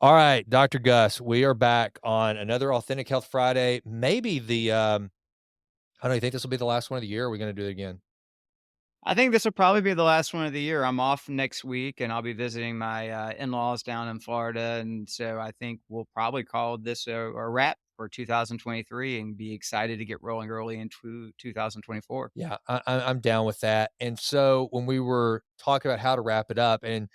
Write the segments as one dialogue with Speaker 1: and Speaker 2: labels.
Speaker 1: All right, Dr. Gus, we are back on another Authentic Health Friday. Maybe I don't know, you think this will be the last one of the year, or are we gonna do it again?
Speaker 2: I think this will probably be the last one of the year. I'm off next week, and I'll be visiting my, in-laws down in Florida, and so I think we'll probably call this a wrap for 2023 and be excited to get rolling early into 2024.
Speaker 1: Yeah, I'm down with that, and so when we were talking about how to wrap it up, and,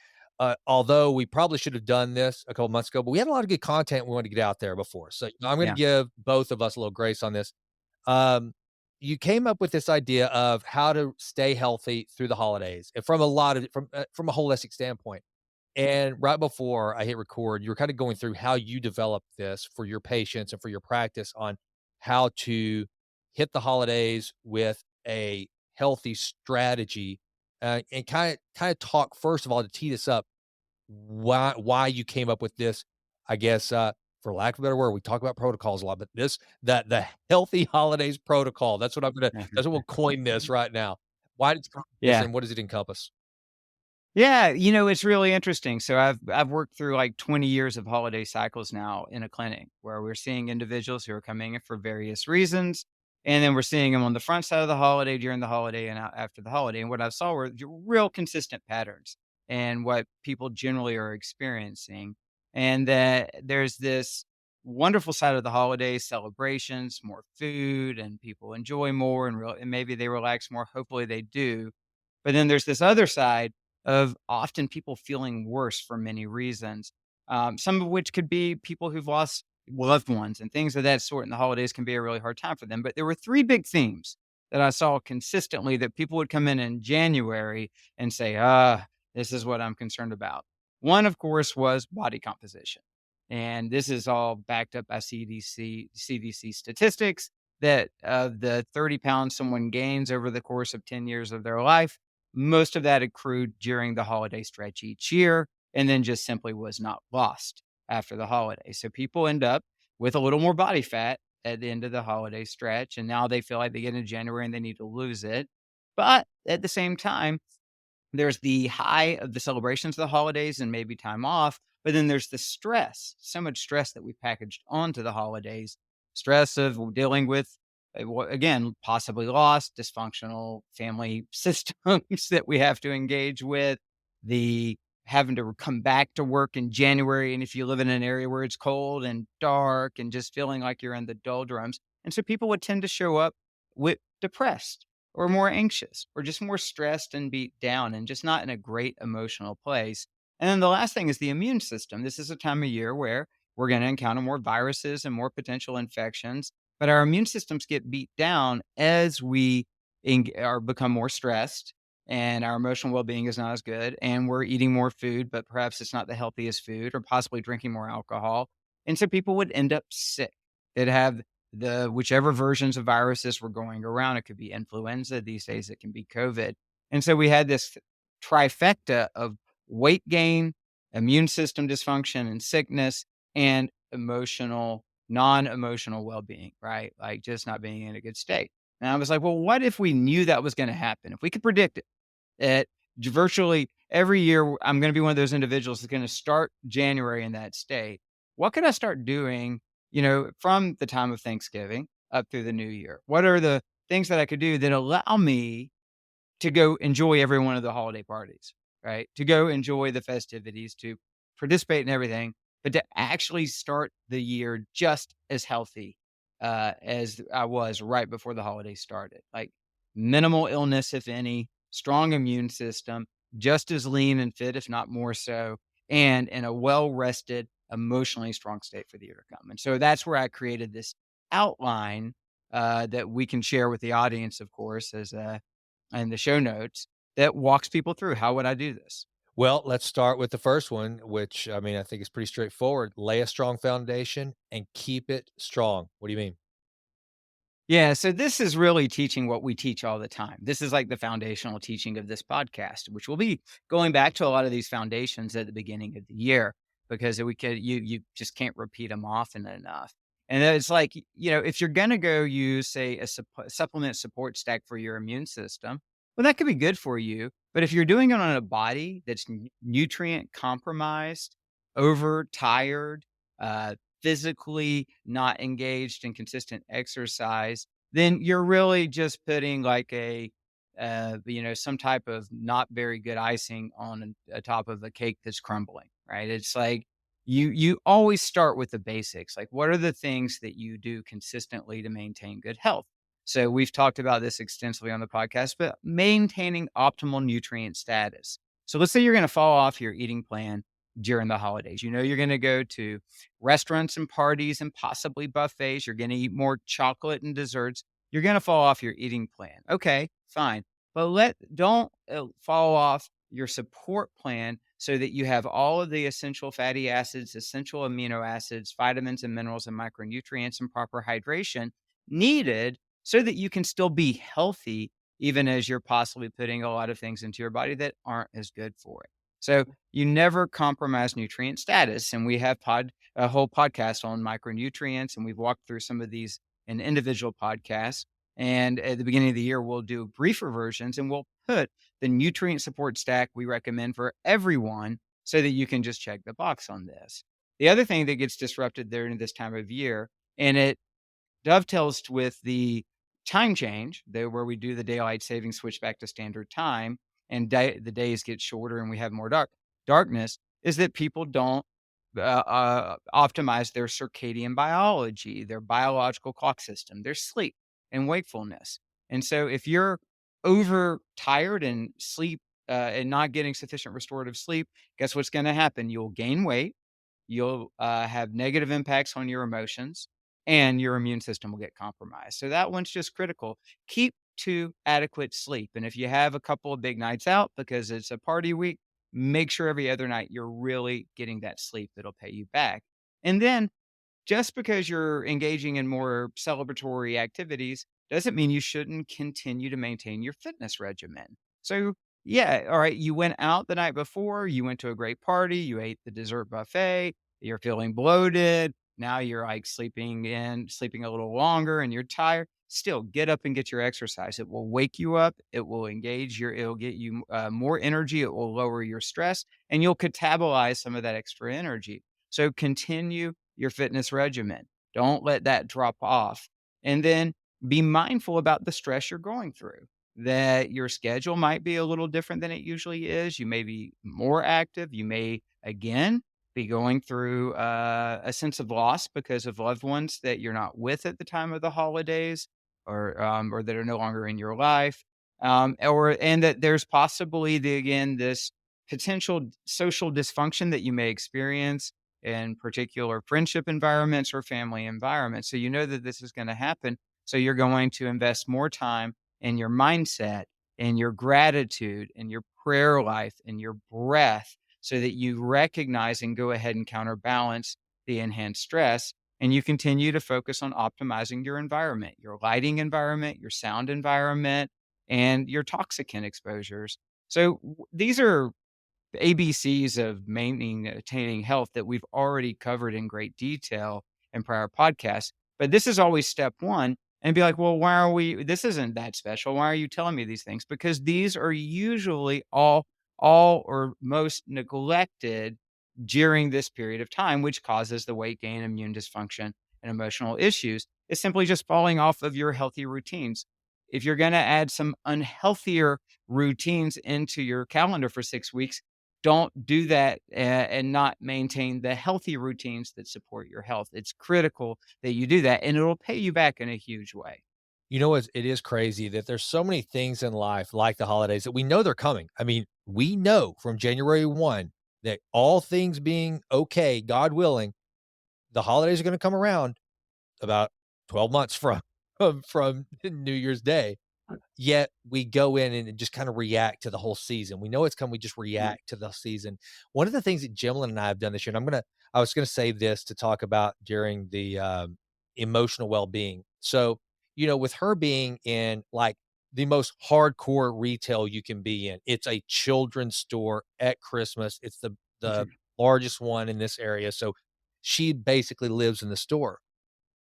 Speaker 1: although we probably should have done this a couple months ago, but we had a lot of good content we wanted to get out there before, so, I'm gonna
Speaker 2: Yeah,
Speaker 1: give both of us a little grace on this. Um, you came up with this idea of how to stay healthy through the holidays, and from a holistic standpoint. And right before I hit record, you were kind of going through how you developed this for your patients and for your practice on how to hit the holidays with a healthy strategy, and kind of talk first of all to tee this up why you came up with this. I guess for lack of a better word, we talk about protocols a lot, but this that the healthy holidays protocol. That's what we'll coin this right now. Why did you come up with this,
Speaker 2: yeah.
Speaker 1: and what does it encompass?
Speaker 2: Yeah, it's really interesting. So I've worked through like 20 years of holiday cycles now in a clinic where we're seeing individuals who are coming in for various reasons. And then we're seeing them on the front side of the holiday, during the holiday, and out after the holiday. And what I saw were real consistent patterns and what people generally are experiencing. And that there's this wonderful side of the holiday celebrations, more food, and people enjoy more and maybe they relax more. Hopefully they do. But then there's this other side of often people feeling worse for many reasons, some of which could be people who've lost loved ones and things of that sort. And the holidays can be a really hard time for them. But there were three big themes that I saw consistently that people would come in January and say, this is what I'm concerned about. One, of course, was body composition. And this is all backed up by CDC statistics that of the 30 pounds someone gains over the course of 10 years of their life, most of that accrued during the holiday stretch each year and then just simply was not lost after the holiday. So people end up with a little more body fat at the end of the holiday stretch. And now they feel like they get into January and they need to lose it. But at the same time, there's the high of the celebrations of the holidays and maybe time off, but then there's the stress, so much stress that we packaged onto the holidays, stress of dealing with, again, possibly lost, dysfunctional family systems that we have to engage with, the having to come back to work in January. And if you live in an area where it's cold and dark and just feeling like you're in the doldrums. And so people would tend to show up with depressed or more anxious or just more stressed and beat down and just not in a great emotional place. And then the last thing is the immune system. This is a time of year where we're going to encounter more viruses and more potential infections, but our immune systems get beat down as we are become more stressed and our emotional well-being is not as good and we're eating more food, but perhaps it's not the healthiest food or possibly drinking more alcohol. And so people would end up sick. They'd have the whichever versions of viruses were going around. It could be influenza these days, it can be COVID. And so we had this trifecta of weight gain, immune system dysfunction and sickness, and non-emotional well-being, right? Like just not being in a good state. And I was like, well, what if we knew that was going to happen? If we could predict it, at virtually every year, I'm going to be one of those individuals that's going to start January in that state. What could I start doing, from the time of Thanksgiving up through the new year? What are the things that I could do that allow me to go enjoy every one of the holiday parties, right? To go enjoy the festivities, to participate in everything, but to actually start the year just as healthy as I was right before the holiday started. Like minimal illness, if any, strong immune system, just as lean and fit, if not more so, and in a well rested, emotionally strong state for the year to come. And so that's where I created this outline that we can share with the audience, of course, as and the show notes that walks people through how would I do this?
Speaker 1: Well, let's start with the first one, which I mean, I think is pretty straightforward. Lay a strong foundation and keep it strong. What do you mean?
Speaker 2: Yeah, so this is really teaching what we teach all the time. This is like the foundational teaching of this podcast, which will be going back to a lot of these foundations at the beginning of the year because we could you just can't repeat them often enough. And then it's like, if you're going to go use say supplement support stack for your immune system, well that could be good for you, but if you're doing it on a body that's nutrient compromised overtired, physically not engaged in consistent exercise, then you're really just putting like some type of not very good icing on top of a cake that's crumbling, right? It's like you always start with the basics. Like, what are the things that you do consistently to maintain good health? So we've talked about this extensively on the podcast, but maintaining optimal nutrient status. So let's say you're going to fall off your eating plan during the holidays. You know, you're going to go to restaurants and parties and possibly buffets. You're going to eat more chocolate and desserts. You're going to fall off your eating plan. Okay, fine. But don't fall off your support plan so that you have all of the essential fatty acids, essential amino acids, vitamins and minerals and micronutrients and proper hydration needed so that you can still be healthy even as you're possibly putting a lot of things into your body that aren't as good for it. So you never compromise nutrient status. And we have a whole podcast on micronutrients, and we've walked through some of these in individual podcasts. And at the beginning of the year, we'll do briefer versions and we'll put the nutrient support stack we recommend for everyone so that you can just check the box on this. The other thing that gets disrupted during this time of year, and it dovetails with the time change there where we do the daylight saving switch back to standard time and the days get shorter and we have more darkness, is that people don't optimize their circadian biology, their biological clock system, their sleep and wakefulness. And so if you're overtired and and not getting sufficient restorative sleep, guess what's going to happen? You'll gain weight. You'll have negative impacts on your emotions, and your immune system will get compromised. So that one's just critical. Keep to adequate sleep. And if you have a couple of big nights out because it's a party week, make sure every other night you're really getting that sleep that'll pay you back. And then just because you're engaging in more celebratory activities doesn't mean you shouldn't continue to maintain your fitness regimen. So, yeah, all right, you went out the night before, you went to a great party, you ate the dessert buffet, you're feeling bloated. Now you're like sleeping a little longer and you're tired. Still get up and get your exercise. It will wake you up. It'll get you more energy. It will lower your stress and you'll catabolize some of that extra energy. So continue your fitness regimen. Don't let that drop off. And then be mindful about the stress you're going through, that your schedule might be a little different than it usually is. You may be more active. You may, again, be going through a sense of loss because of loved ones that you're not with at the time of the holidays or that are no longer in your life. And that there's possibly this potential social dysfunction that you may experience in particular friendship environments or family environments. So you know that this is going to happen. So you're going to invest more time in your mindset, in your gratitude, in your prayer life, in your breath, so that you recognize and go ahead and counterbalance the enhanced stress. And you continue to focus on optimizing your environment, your lighting environment, your sound environment, and your toxicant exposures. So these are ABCs of maintaining health that we've already covered in great detail in prior podcasts. But this is always step one. And be like, well, this isn't that special. Why are you telling me these things? Because these are usually all or most neglected during this period of time, which causes the weight gain, immune dysfunction, and emotional issues. Is simply just falling off of your healthy routines. If you're going to add some unhealthier routines into your calendar for 6 weeks, don't do that and not maintain the healthy routines that support your health. It's critical that you do that, and it'll pay you back in a huge way.
Speaker 1: You know what? It is crazy that there's so many things in life like the holidays that we know they're coming. I mean, we know from January 1 that all things being okay, God willing, the holidays are gonna come around about 12 months from from New Year's Day. Yet we go in and just kind of react to the whole season. We know it's coming, we just
Speaker 2: Mm,
Speaker 1: react to the season. One of the things that Jimlin and I have done this year, and I was gonna save this to talk about during the, emotional well-being. So, with her being in, like, the most hardcore retail you can be in, it's a children's store at Christmas. It's the largest one in this area, so she basically lives in the store.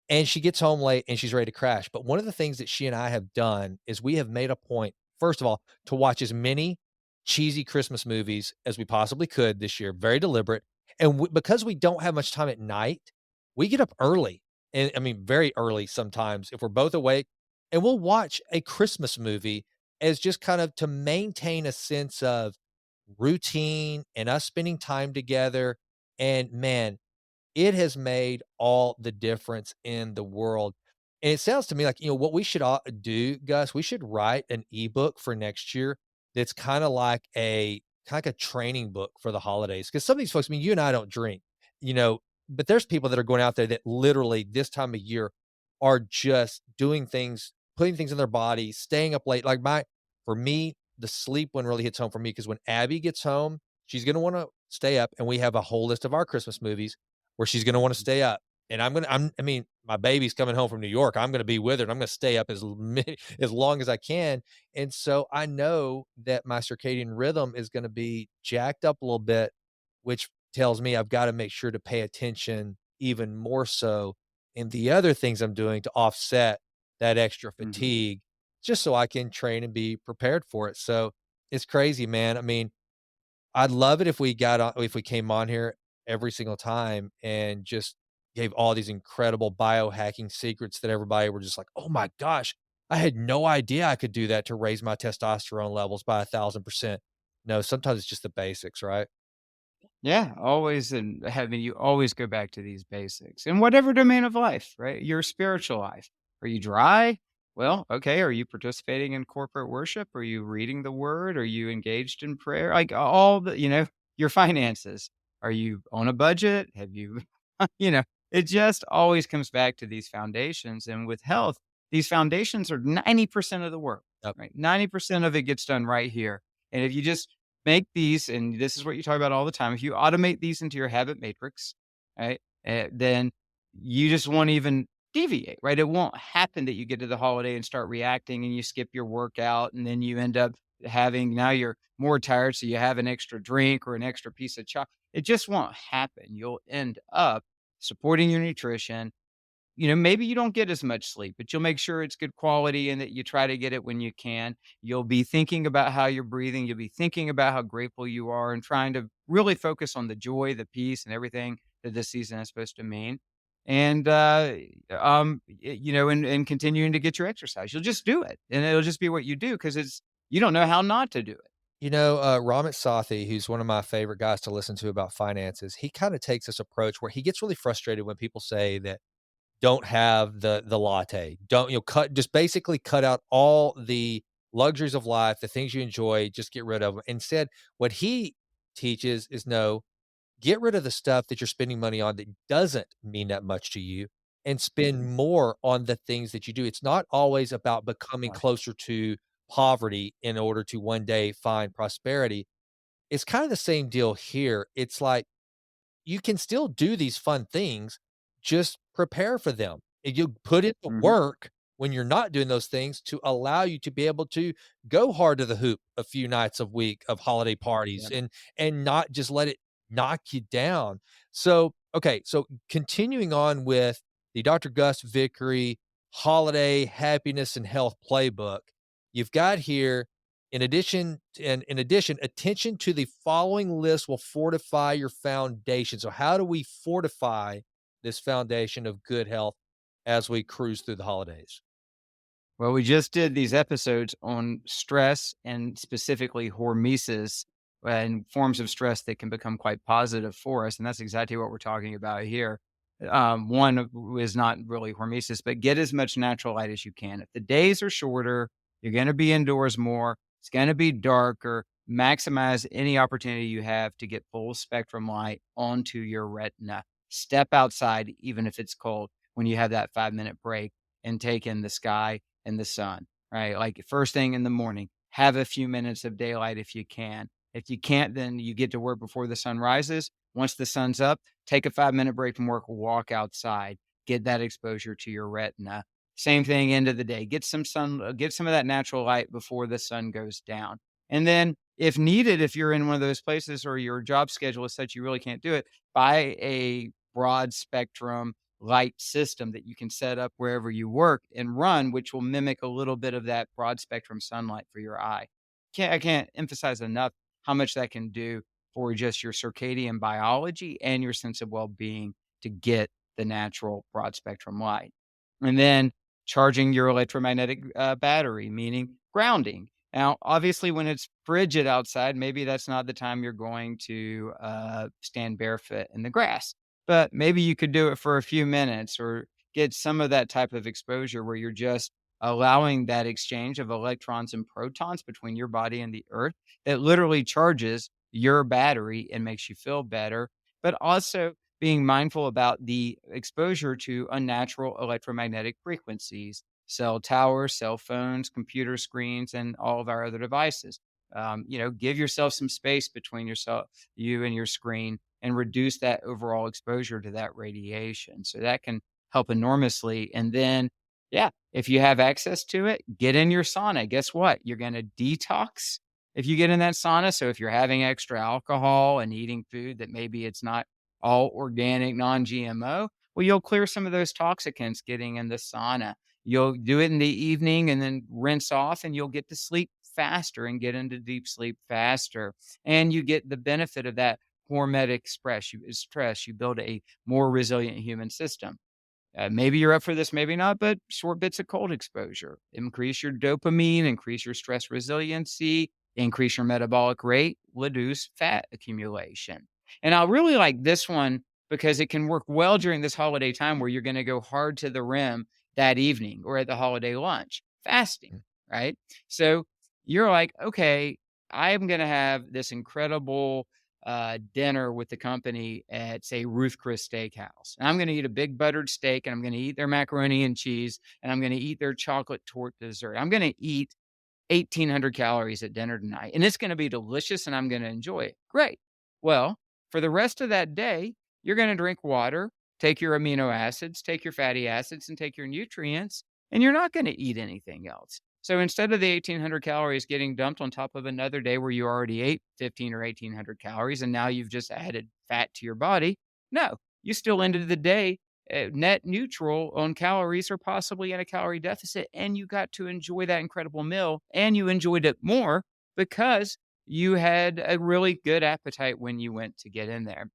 Speaker 1: And she gets home late and she's ready to crash. But one of the things that she and I have done is we have made a point, first of all, to watch as many cheesy Christmas movies as we possibly could this year, very deliberate. And because we don't have much time at night, we get up early, and I mean, very early sometimes if we're both awake, and we'll watch a Christmas movie as just kind of to maintain a sense of routine and us spending time together. And man, it has made all the difference in the world. And it sounds to me like, what we should all do, Gus, we should write an ebook for next year that's kind of like a training book for the holidays. Because some of these folks, I mean, you and I don't drink, you know, but there's people that are going out there that literally this time of year are just doing things, putting things in their body, staying up late. For me, the sleep one really hits home for me because when Abby gets home, she's going to want to stay up, and we have a whole list of our Christmas movies where she's gonna wanna stay up, and I mean, my baby's coming home from New York, I'm gonna be with her, and I'm gonna stay up as long as I can, and so I know that my circadian rhythm is gonna be jacked up a little bit, which tells me I've gotta make sure to pay attention even more so in the other things I'm doing to offset that extra
Speaker 2: Mhm.
Speaker 1: fatigue, just so I can train and be prepared for it. So, it's crazy, man. I mean, I'd love it if we came on here every single time and just gave all these incredible biohacking secrets that everybody were just like, "Oh my gosh, I had no idea I could do that to raise my testosterone levels by 1,000%." No, sometimes it's just the basics, right?
Speaker 2: Yeah, always and having you always go back to these basics in whatever domain of life, right? Your spiritual life. Are you dry? Well, okay. Are you participating in corporate worship? Are you reading the word? Are you engaged in prayer? Like all the, your finances. Are you on a budget? Have you, it just always comes back to these foundations. And with health, these foundations are 90% of the work,
Speaker 1: Yep.
Speaker 2: right? 90% of it gets done right here. And if you just make these, and this is what you talk about all the time. If you automate these into your habit matrix, right, then you just won't even deviate, right? It won't happen that you get to the holiday and start reacting and you skip your workout and then you end up having now you're more tired. So you have an extra drink or an extra piece of chocolate. It just won't happen. You'll end up supporting your nutrition, maybe you don't get as much sleep, but you'll make sure it's good quality and that you try to get it when you can. You'll be thinking about how you're breathing. You'll be thinking about how grateful you are and trying to really focus on the joy, the peace, and everything that this season is supposed to mean. And, and continuing to get your exercise. You'll just do it and it'll just be what you do because you don't know how not to do it.
Speaker 1: Ramit Sethi, who's one of my favorite guys to listen to about finances, he kinda takes this approach where he gets really frustrated when people say that don't have the latte. Don't, cut just basically cut out all the luxuries of life, the things you enjoy, just get rid of them. Instead, what he teaches is no, get rid of the stuff that you're spending money on that doesn't mean that much to you and spend
Speaker 2: Mhm.
Speaker 1: more on the things that you do. It's not always about becoming
Speaker 2: Right.
Speaker 1: closer to poverty in order to one day find prosperity. It's kind of the same deal here. It's like you can still do these fun things, just prepare for them. And you put in the
Speaker 2: Mhm.
Speaker 1: work when you're not doing those things to allow you to be able to go hard to the hoop a few nights a week of holiday parties
Speaker 2: Yeah.
Speaker 1: and not just let it knock you down. So, okay, so continuing on with the Dr. Gus Vickery Holiday Happiness and Health Playbook, you've got here in addition, attention to the following list will fortify your foundation. So how do we fortify this foundation of good health as we cruise through the holidays?
Speaker 2: Well, we just did these episodes on stress and specifically hormesis and forms of stress that can become quite positive for us. And that's exactly what we're talking about here. Is not really hormesis, but get as much natural light as you can. If the days are shorter, you're going to be indoors more, it's going to be darker. Maximize any opportunity you have to get full spectrum light onto your retina. Step outside, even if it's cold, when you have that 5-minute break and take in the sky and the sun, right? Like first thing in the morning, have a few minutes of daylight if you can. If you can't, then you get to work before the sun rises. Once the sun's up, take a 5-minute break from work, walk outside, get that exposure to your retina. Same thing, end of the day. Get some of that natural light before the sun goes down. And then, if needed, if you're in one of those places or your job schedule is such you really can't do it, buy a broad spectrum light system that you can set up wherever you work and run, which will mimic a little bit of that broad spectrum sunlight for your eye. I can't emphasize enough how much that can do for just your circadian biology and your sense of well-being to get the natural broad spectrum light. And then charging your electromagnetic battery, meaning grounding. Now, obviously, when it's frigid outside, maybe that's not the time you're going to stand barefoot in the grass, but maybe you could do it for a few minutes or get some of that type of exposure where you're just allowing that exchange of electrons and protons between your body and the earth that literally charges your battery and makes you feel better, but also being mindful about the exposure to unnatural electromagnetic frequencies, cell towers, cell phones, computer screens, and all of our other devices. Give yourself some space between you and your screen, and reduce that overall exposure to that radiation. So that can help enormously. And then, yeah, if you have access to it, get in your sauna. Guess what? You're going to detox if you get in that sauna. So if you're having extra alcohol and eating food that maybe it's not all organic, non GMO, well, you'll clear some of those toxicants getting in the sauna. You'll do it in the evening and then rinse off, and you'll get to sleep faster and get into deep sleep faster. And you get the benefit of that hormetic stress. You build a more resilient human system. Maybe you're up for this, maybe not, but short bits of cold exposure. Increase your dopamine, increase your stress resiliency, increase your metabolic rate, reduce fat accumulation. And I really like this one because it can work well during this holiday time where you're going to go hard to the rim that evening or at the holiday lunch, fasting, right? So you're like, okay, I'm going to have this incredible dinner with the company at, say, Ruth Chris Steakhouse. And I'm going to eat a big buttered steak, and I'm going to eat their macaroni and cheese, and I'm going to eat their chocolate torte dessert. I'm going to eat 1,800 calories at dinner tonight, and it's going to be delicious, and I'm going to enjoy it. Great. Well, for the rest of that day, you're going to drink water, take your amino acids, take your fatty acids, and take your nutrients, and you're not going to eat anything else. So instead of the 1,800 calories getting dumped on top of another day where you already ate 15 or 1,800 calories and now you've just added fat to your body, no, you still ended the day net neutral on calories or possibly in a calorie deficit, and you got to enjoy that incredible meal, and you enjoyed it more because you had a really good appetite when you went to get in there,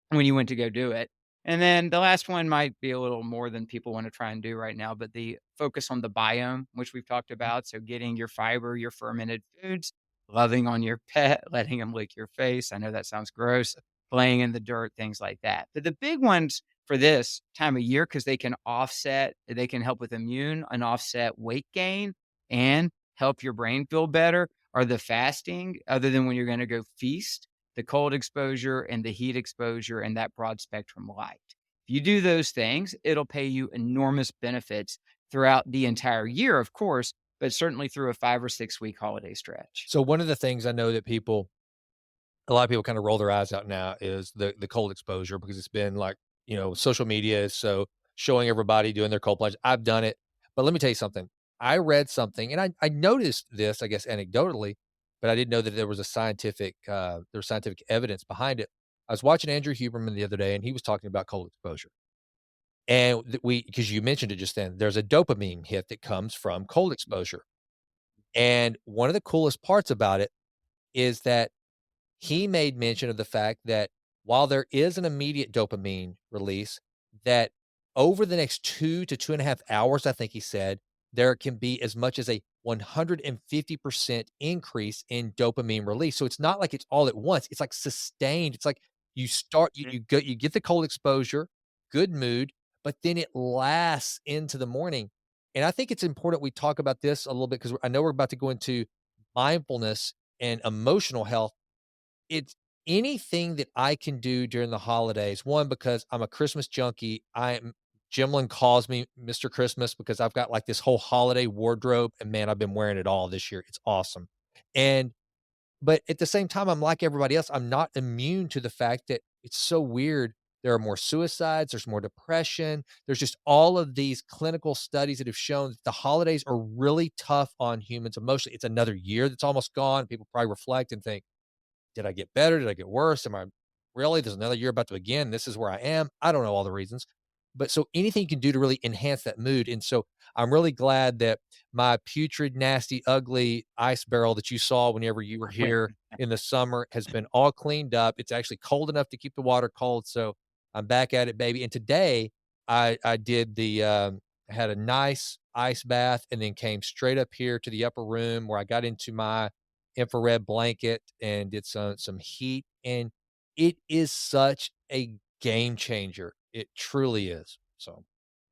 Speaker 2: when you went to go do it. And then the last one might be a little more than people want to try and do right now, but the focus on the biome, which we've talked about. So getting your fiber, your fermented foods, loving on your pet, letting them lick your face. I know that sounds gross, playing in the dirt, things like that. But the big ones for this time of year, because they can help with immune and offset weight gain and help your brain feel better, are the fasting, other than when you're going to go feast, the cold exposure and the heat exposure and that broad spectrum light. If you do those things, it'll pay you enormous benefits throughout the entire year, of course, but certainly through a 5 or 6 week holiday stretch.
Speaker 1: So one of the things I know that a lot of people kind of roll their eyes out now is the cold exposure because it's been like, social media is so showing everybody doing their cold plunge. I've done it, but let me tell you something. I read something and I noticed this, I guess, anecdotally, but I didn't know that there was scientific evidence behind it. I was watching Andrew Huberman the other day and he was talking about cold exposure. And because you mentioned it just then, there's a dopamine hit that comes from cold exposure. And one of the coolest parts about it is that he made mention of the fact that while there is an immediate dopamine release, that over the next 2 to 2.5 hours, I think he said, there can be as much as a 150% increase in dopamine release. So it's not like it's all at once. It's like sustained. It's like you get the cold exposure, good mood, but then it lasts into the morning. And I think it's important we talk about this a little bit because I know we're about to go into mindfulness and emotional health. It's anything that I can do during the holidays. One, because I'm a Christmas junkie. Jimlin calls me Mr. Christmas because I've got like this whole holiday wardrobe and man, I've been wearing it all this year. It's awesome. And but at the same time, I'm like everybody else. I'm not immune to the fact that it's so weird. There are more suicides, there's more depression. There's just all of these clinical studies that have shown that the holidays are really tough on humans emotionally. It's another year that's almost gone. People probably reflect and think, did I get better? Did I get worse? Am I really? There's another year about to begin. This is where I am. I don't know all the reasons, but so anything you can do to really enhance that mood. And so I'm really glad that my putrid, nasty, ugly ice barrel that you saw whenever you were here in the summer has been all cleaned up. It's actually cold enough to keep the water cold. So I'm back at it, baby. And today I did I had a nice ice bath and then came straight up here to the upper room where I got into my infrared blanket and did some heat. And it is such a game changer. It truly is.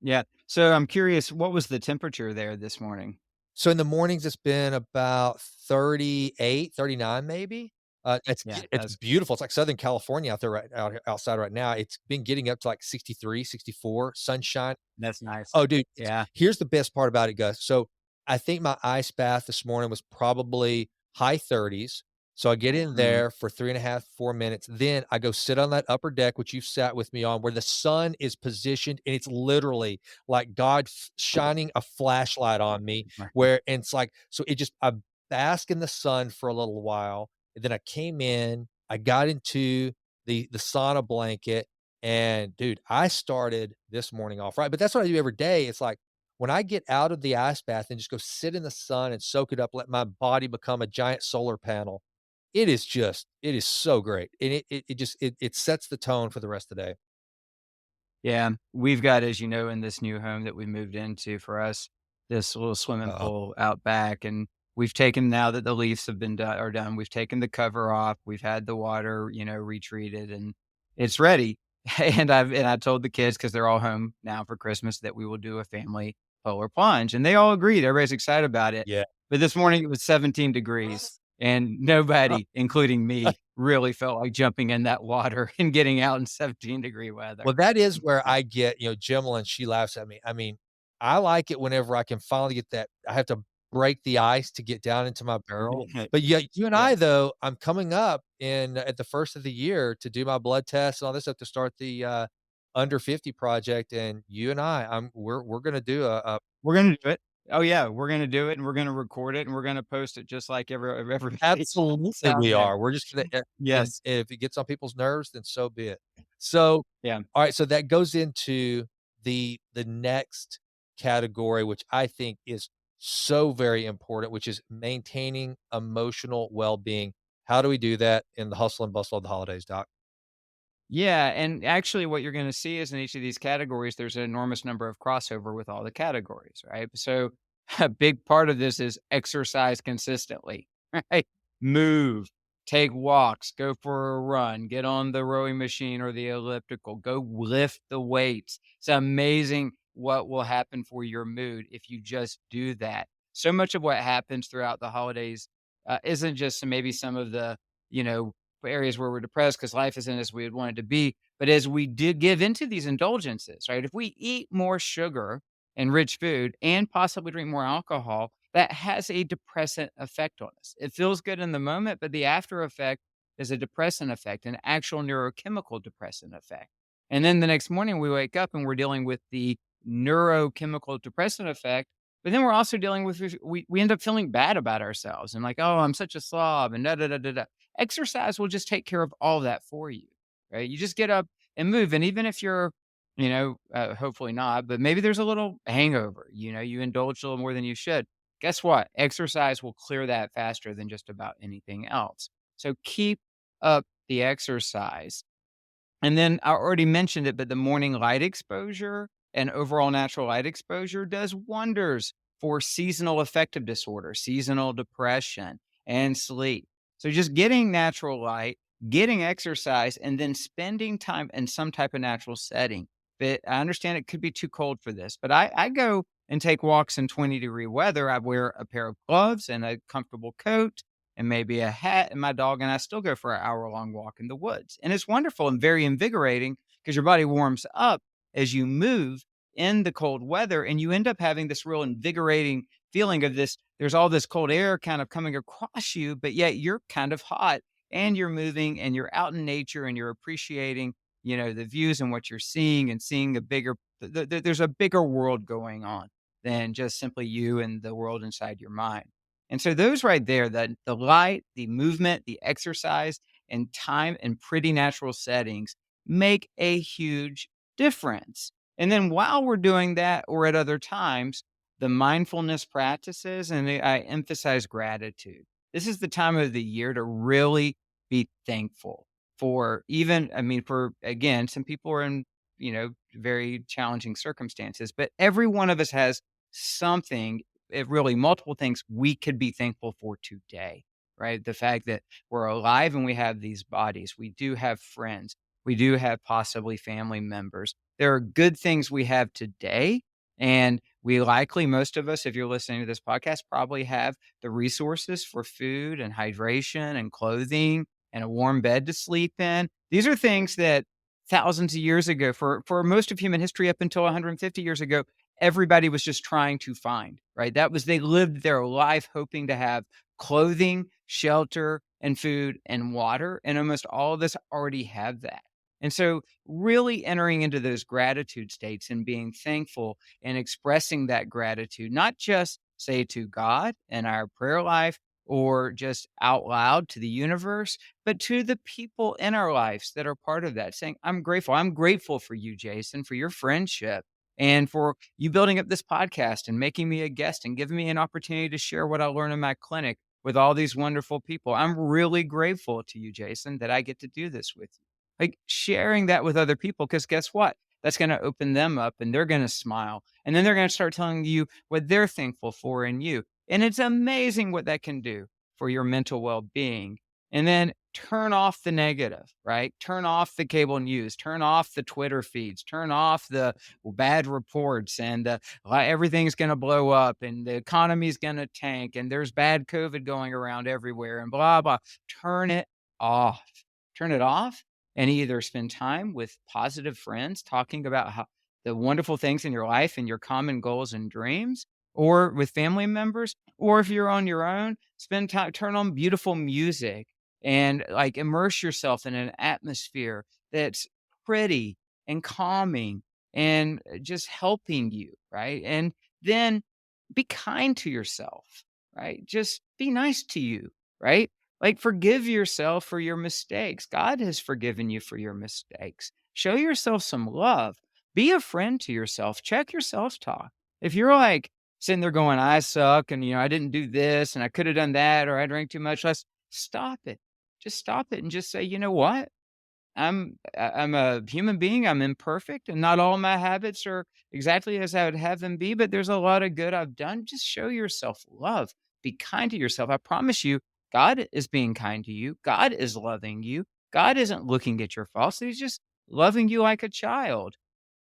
Speaker 2: Yeah. So I'm curious, what was the temperature there this morning?
Speaker 1: So in the mornings, it's been about 38, 39, maybe.
Speaker 2: Yeah,
Speaker 1: It's
Speaker 2: that's
Speaker 1: beautiful. It's like Southern California out there outside right now. It's been getting up to like 63, 64, sunshine.
Speaker 2: that's nice.
Speaker 1: Oh, dude, it's
Speaker 2: Yeah.
Speaker 1: here's the best part about it, Gus. So, I think my ice bath this morning was probably high 30s. So, I get in
Speaker 2: Mhm.
Speaker 1: there for 3.5, 4 minutes. Then I go sit on that upper deck, which you've sat with me on, where the sun is positioned, and it's literally like God f shining a flashlight on me,
Speaker 2: Right.
Speaker 1: where and it's like so it just I bask in the sun for a little while, and then I came in, I got into the sauna blanket, and dude, I started this morning off right, but that's what I do every day. It's like when I get out of the ice bath and just go sit in the sun and soak it up, let my body become a giant solar panel. It is so great. And it sets the tone for the rest of the day.
Speaker 2: Yeah, we've got, as you know, in this new home that we moved into for us, this little swimming
Speaker 1: Uh-uh.
Speaker 2: pool out back, and we've taken now that the leaves have been done are done, we've taken the cover off, we've had the water, retreated, and it's ready. And I told the kids because they're all home now for Christmas that we will do a family polar plunge, and they all agreed. Everybody's excited about it.
Speaker 1: Yeah.
Speaker 2: But this morning it was 17 degrees, and
Speaker 1: Huh.
Speaker 2: nobody, including me, really felt like jumping in that water and getting out in 17-degree weather.
Speaker 1: Well, that is where I get, Jimlyn, she laughs at me. I mean, I like it whenever I can finally get that I have to break the ice to get down into my barrel. But yeah, you and
Speaker 2: Yeah.
Speaker 1: I though, I'm coming up in at the first of the year to do my blood test and all this stuff to start the under 50 project. And you and we're gonna do a
Speaker 2: We're gonna do it. Oh, yeah, we're gonna do it, and we're gonna record it, and we're gonna post it just like everybody else
Speaker 1: absolutely
Speaker 2: out
Speaker 1: we
Speaker 2: there.
Speaker 1: are. We're just gonna and
Speaker 2: Yes.
Speaker 1: if it gets on people's nerves, then so be it. So
Speaker 2: Yeah.
Speaker 1: all right, so that goes into the next category, which I think is so very important, which is maintaining emotional well-being. How do we do that in the hustle and bustle of the holidays, Doc?
Speaker 2: Yeah, and actually what you're gonna see is in each of these categories, there's an enormous number of crossover with all the categories, right? So, a big part of this is exercise consistently, right? Move, take walks, go for a run, get on the rowing machine or the elliptical, go lift the weights. It's amazing what will happen for your mood if you just do that. So much of what happens throughout the holidays, isn't just maybe some of the, you know, areas where we're depressed because life isn't as we would want it to be. But as we did give into these indulgences, right? If we eat more sugar and rich food and possibly drink more alcohol, that has a depressant effect on us. It feels good in the moment, but the after effect is a depressant effect, an actual neurochemical depressant effect. And then the next morning we wake up and we're dealing with the neurochemical depressant effect. But then we're also dealing with we end up feeling bad about ourselves and like, oh, I'm such a slob and da da da da da. Exercise will just take care of all that for you, right? You just get up and move, and even if you're, hopefully not, but maybe there's a little hangover, you indulge a little more than you should. Guess what? Exercise will clear that faster than just about anything else. So keep up the exercise. And then I already mentioned it, but the morning light exposure and overall natural light exposure does wonders for seasonal affective disorder, seasonal depression, and sleep. So just getting natural light, getting exercise, and then spending time in some type of natural setting. But I understand it could be too cold for this, but I go and take walks in 20-degree weather. I wear a pair of gloves and a comfortable coat and maybe a hat, and my dog and I still go for an hour-long walk in the woods. And it's wonderful and very invigorating because your body warms up as you move in the cold weather, and you end up having this real invigorating feeling of this. There's all this cold air kind of coming across you, but yet you're kind of hot and you're moving and you're out in nature and you're appreciating, the views and what you're seeing and seeing a bigger there's a bigger world going on than just simply you and the world inside your mind. And so those right there, the light, the movement, the exercise, and time in pretty natural settings make a huge difference. And then while we're doing that or at other times, the mindfulness practices and I emphasize gratitude. This is the time of the year to really be thankful for even, I mean, for again, some people are in, very challenging circumstances, but every one of us has something, really multiple things we could be thankful for today, right? The fact that we're alive and we have these bodies, we do have friends, we do have possibly family members. There are good things we have today. And we likely, most of us, if you're listening to this podcast, probably have the resources for food and hydration and clothing and a warm bed to sleep in. These are things that thousands of years ago, for most of human history up until 150 years ago, everybody was just trying to find, right? That was, they lived their life hoping to have clothing, shelter, and food and water. And almost all of us already have that. And so, really entering into those gratitude states and being thankful and expressing that gratitude, not just say to God in our prayer life or just out loud to the universe, but to the people in our lives that are part of that, saying, I'm grateful. I'm grateful for you, Jason, for your friendship and for you building up this podcast and making me a guest and giving me an opportunity to share what I learn in my clinic with all these wonderful people. I'm really grateful to you, Jason, that I get to do this with you. Like sharing that with other people, because guess what? That's going to open them up and they're going to smile. And then they're going to start telling you what they're thankful for in you. And it's amazing what that can do for your mental well being. And then turn off the negative, right? Turn off the cable news, turn off the Twitter feeds, turn off the bad reports, and everything's going to blow up and the economy's going to tank and there's bad COVID going around everywhere and blah, blah. Turn it off. Turn it off and either spend time with positive friends talking about how the wonderful things in your life and your common goals and dreams, or with family members, or if you're on your own, spend time, turn on beautiful music and like immerse yourself in an atmosphere that's pretty and calming and just helping you, right? And then be kind to yourself, right? Just be nice to you, right? Like, forgive yourself for your mistakes. God has forgiven you for your mistakes. Show yourself some love. Be a friend to yourself. Check your self talk. If you're like sitting there going, I suck and, I didn't do this and I could have done that or I drank too much less, stop it. Just stop it and just say, you know what? I'm a human being, I'm imperfect, and not all my habits are exactly as I would have them be, but there's a lot of good I've done. Just show yourself love. Be kind to yourself. I promise you, God is being kind to you. God is loving you. God isn't looking at your faults. He's just loving you like a child.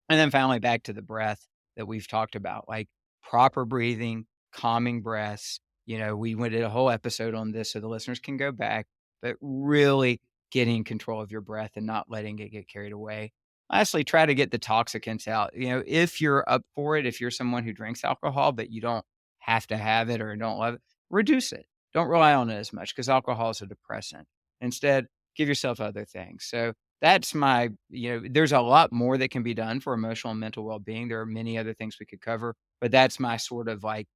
Speaker 2: And then finally, back to the breath that we've talked about, like proper breathing, calming breaths. We went did a whole episode on this so the listeners can go back, but really getting control of your breath and not letting it get carried away. Lastly, try to get the toxicants out. If you're up for it, if you're someone who drinks alcohol, but you don't have to have it or don't love it, reduce it. Don't rely on it as much because alcohol is a depressant. Instead, give yourself other things. So that's there's a lot more that can be done for emotional and mental well-being. There are many other things we could cover, but that's my sort of like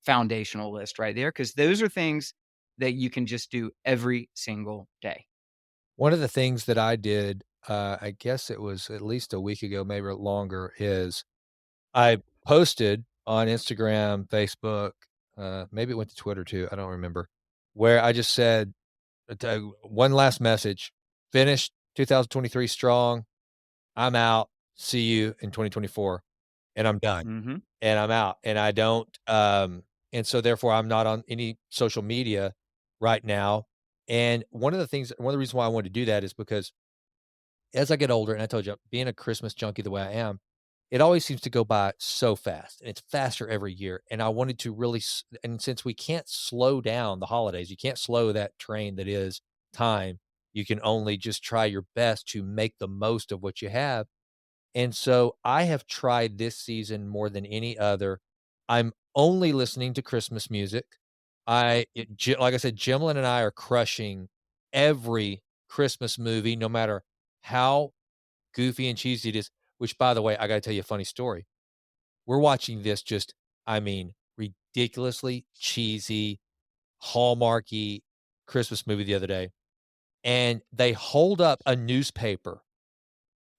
Speaker 2: foundational list right there because those are things that you can just do every single day.
Speaker 1: One of the things that I did, I guess it was at least a week ago, maybe longer, is I posted on Instagram, Facebook, maybe it went to Twitter too, I don't remember, where I just said, one last message, "Finished 2023 strong. I'm out. See you in 2024." And I'm done,
Speaker 2: Mhm.
Speaker 1: and I'm out, and I don't, and so therefore, I'm not on any social media right now, and one of the reasons why I wanted to do that is because as I get older, and I told you, being a Christmas junkie the way I am, it always seems to go by so fast, and it's faster every year, and I wanted to really and since we can't slow down the holidays, you can't slow that train that is time, you can only just try your best to make the most of what you have, and so I have tried this season more than any other. I'm only listening to Christmas music. Like I said, Jimlin and I are crushing every Christmas movie, no matter how goofy and cheesy it is, which, by the way, I gotta tell you a funny story. We're watching this just, I mean, ridiculously cheesy, Hallmarky Christmas movie the other day, and they hold up a newspaper,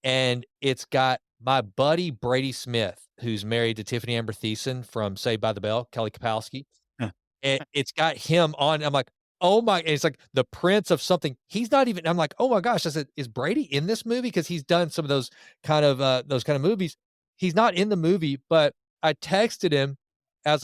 Speaker 1: and it's got my buddy Brady Smith, who's married to Tiffany Amber Thiessen from Saved by the Bell, Kelly Kapowski, it's got him on. I'm like, "Oh my," and it's like the prince of something. He's not even I'm like, "Oh my gosh." I said, "Is Brady in this movie?" Because he's done some of those kind of movies. He's not in the movie, but I texted him. I was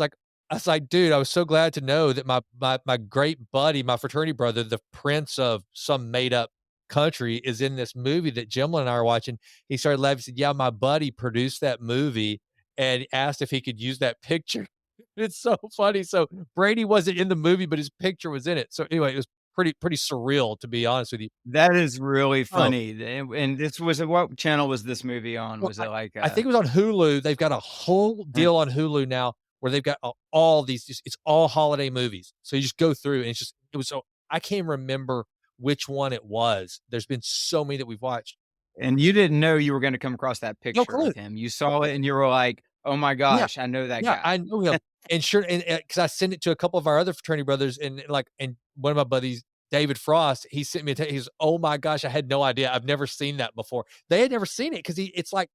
Speaker 1: like "Dude, I was so glad to know that my great buddy, my fraternity brother, the prince of some made up country is in this movie that Jimla and I are watching." He started laughing. He said, "Yeah, my buddy produced that movie and asked if he could use that picture." It's so funny. So Brady wasn't in the movie, but his picture was in it. So anyway, it was pretty surreal, to be honest with you.
Speaker 2: That is really
Speaker 1: Oh,
Speaker 2: funny, and this was what channel was this movie on?
Speaker 1: well,
Speaker 2: Was it like,
Speaker 1: I think it was on Hulu. They've got a whole
Speaker 2: uh
Speaker 1: deal on Hulu now where they've got a all these just it's all holiday movies. So you just go through and it was so I can't remember which one it was. There's been so many that we've watched.
Speaker 2: and you didn't know you were gonna come across that
Speaker 1: No
Speaker 2: picture
Speaker 1: clue.
Speaker 2: of him. You saw it and you were like, "Oh my
Speaker 1: Yeah.
Speaker 2: gosh, I know that
Speaker 1: Yeah,
Speaker 2: guy."
Speaker 1: I know him. And sure and, because I sent it to a couple of our other fraternity brothers and one of my buddies, David Frost, he sent me a text. He goes, "Oh my gosh, I had no idea. I've never seen that before." They had never seen it because it's like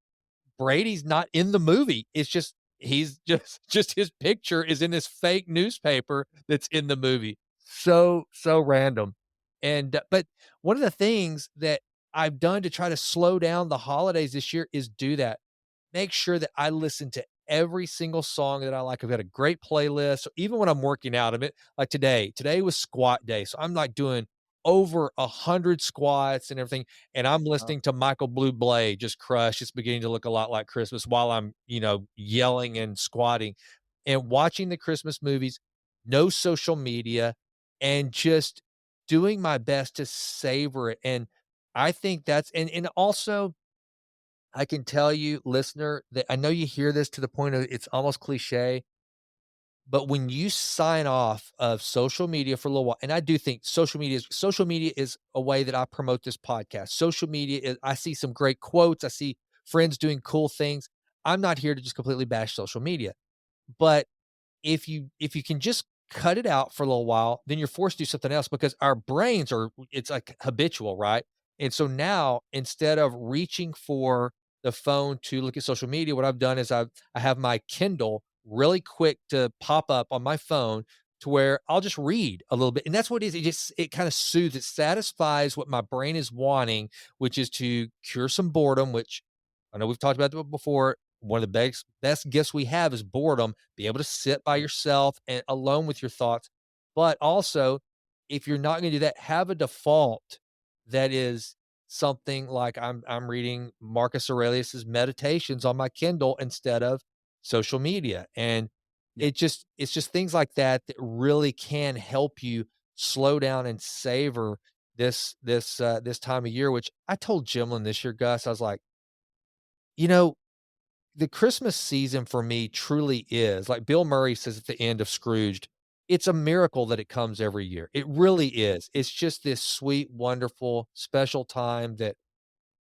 Speaker 1: Brady's not in the movie. It's just he's just his picture is in this fake newspaper that's in the movie. So random. But one of the things that I've done to try to slow down the holidays this year is do that. Make sure that I listen to every single song that I like. I've got a great playlist. So even when I'm working out of it, like today was squat day. So I'm like doing over 100 squats and everything. And I'm
Speaker 2: Oh,
Speaker 1: listening to Michael Bublé just crush. It's beginning to look a lot like Christmas while I'm, yelling and squatting and watching the Christmas movies, no social media, and just doing my best to savor it. And I think and also I can tell you, listener, that I know you hear this to the point of it's almost cliche, but when you sign off of social media for a little while, and I do think social media is a way that I promote this podcast. Social media is I see some great quotes, I see friends doing cool things. I'm not here to just completely bash social media, but if you can just cut it out for a little while, then you're forced to do something else because our brains are it's like habitual, right? And so now instead of reaching for the phone to look at social media, what I've done is I have my Kindle really quick to pop up on my phone to where I'll just read a little bit. And that's what it is. It kind of soothes, it satisfies what my brain is wanting, which is to cure some boredom, which I know we've talked about that before. One of the best gifts we have is boredom, be able to sit by yourself and alone with your thoughts. But also, if you're not gonna do that, have a default that is something like I'm reading Marcus Aurelius's Meditations on my Kindle instead of social media. And
Speaker 2: yeah.
Speaker 1: it's just things like that that really can help you slow down and savor this time of year, which I told Jimlin this year, Gus, I was like, you know, the Christmas season for me truly is, like Bill Murray says at the end of Scrooged, it's a miracle that it comes every year. It really is. It's just this sweet, wonderful, special time that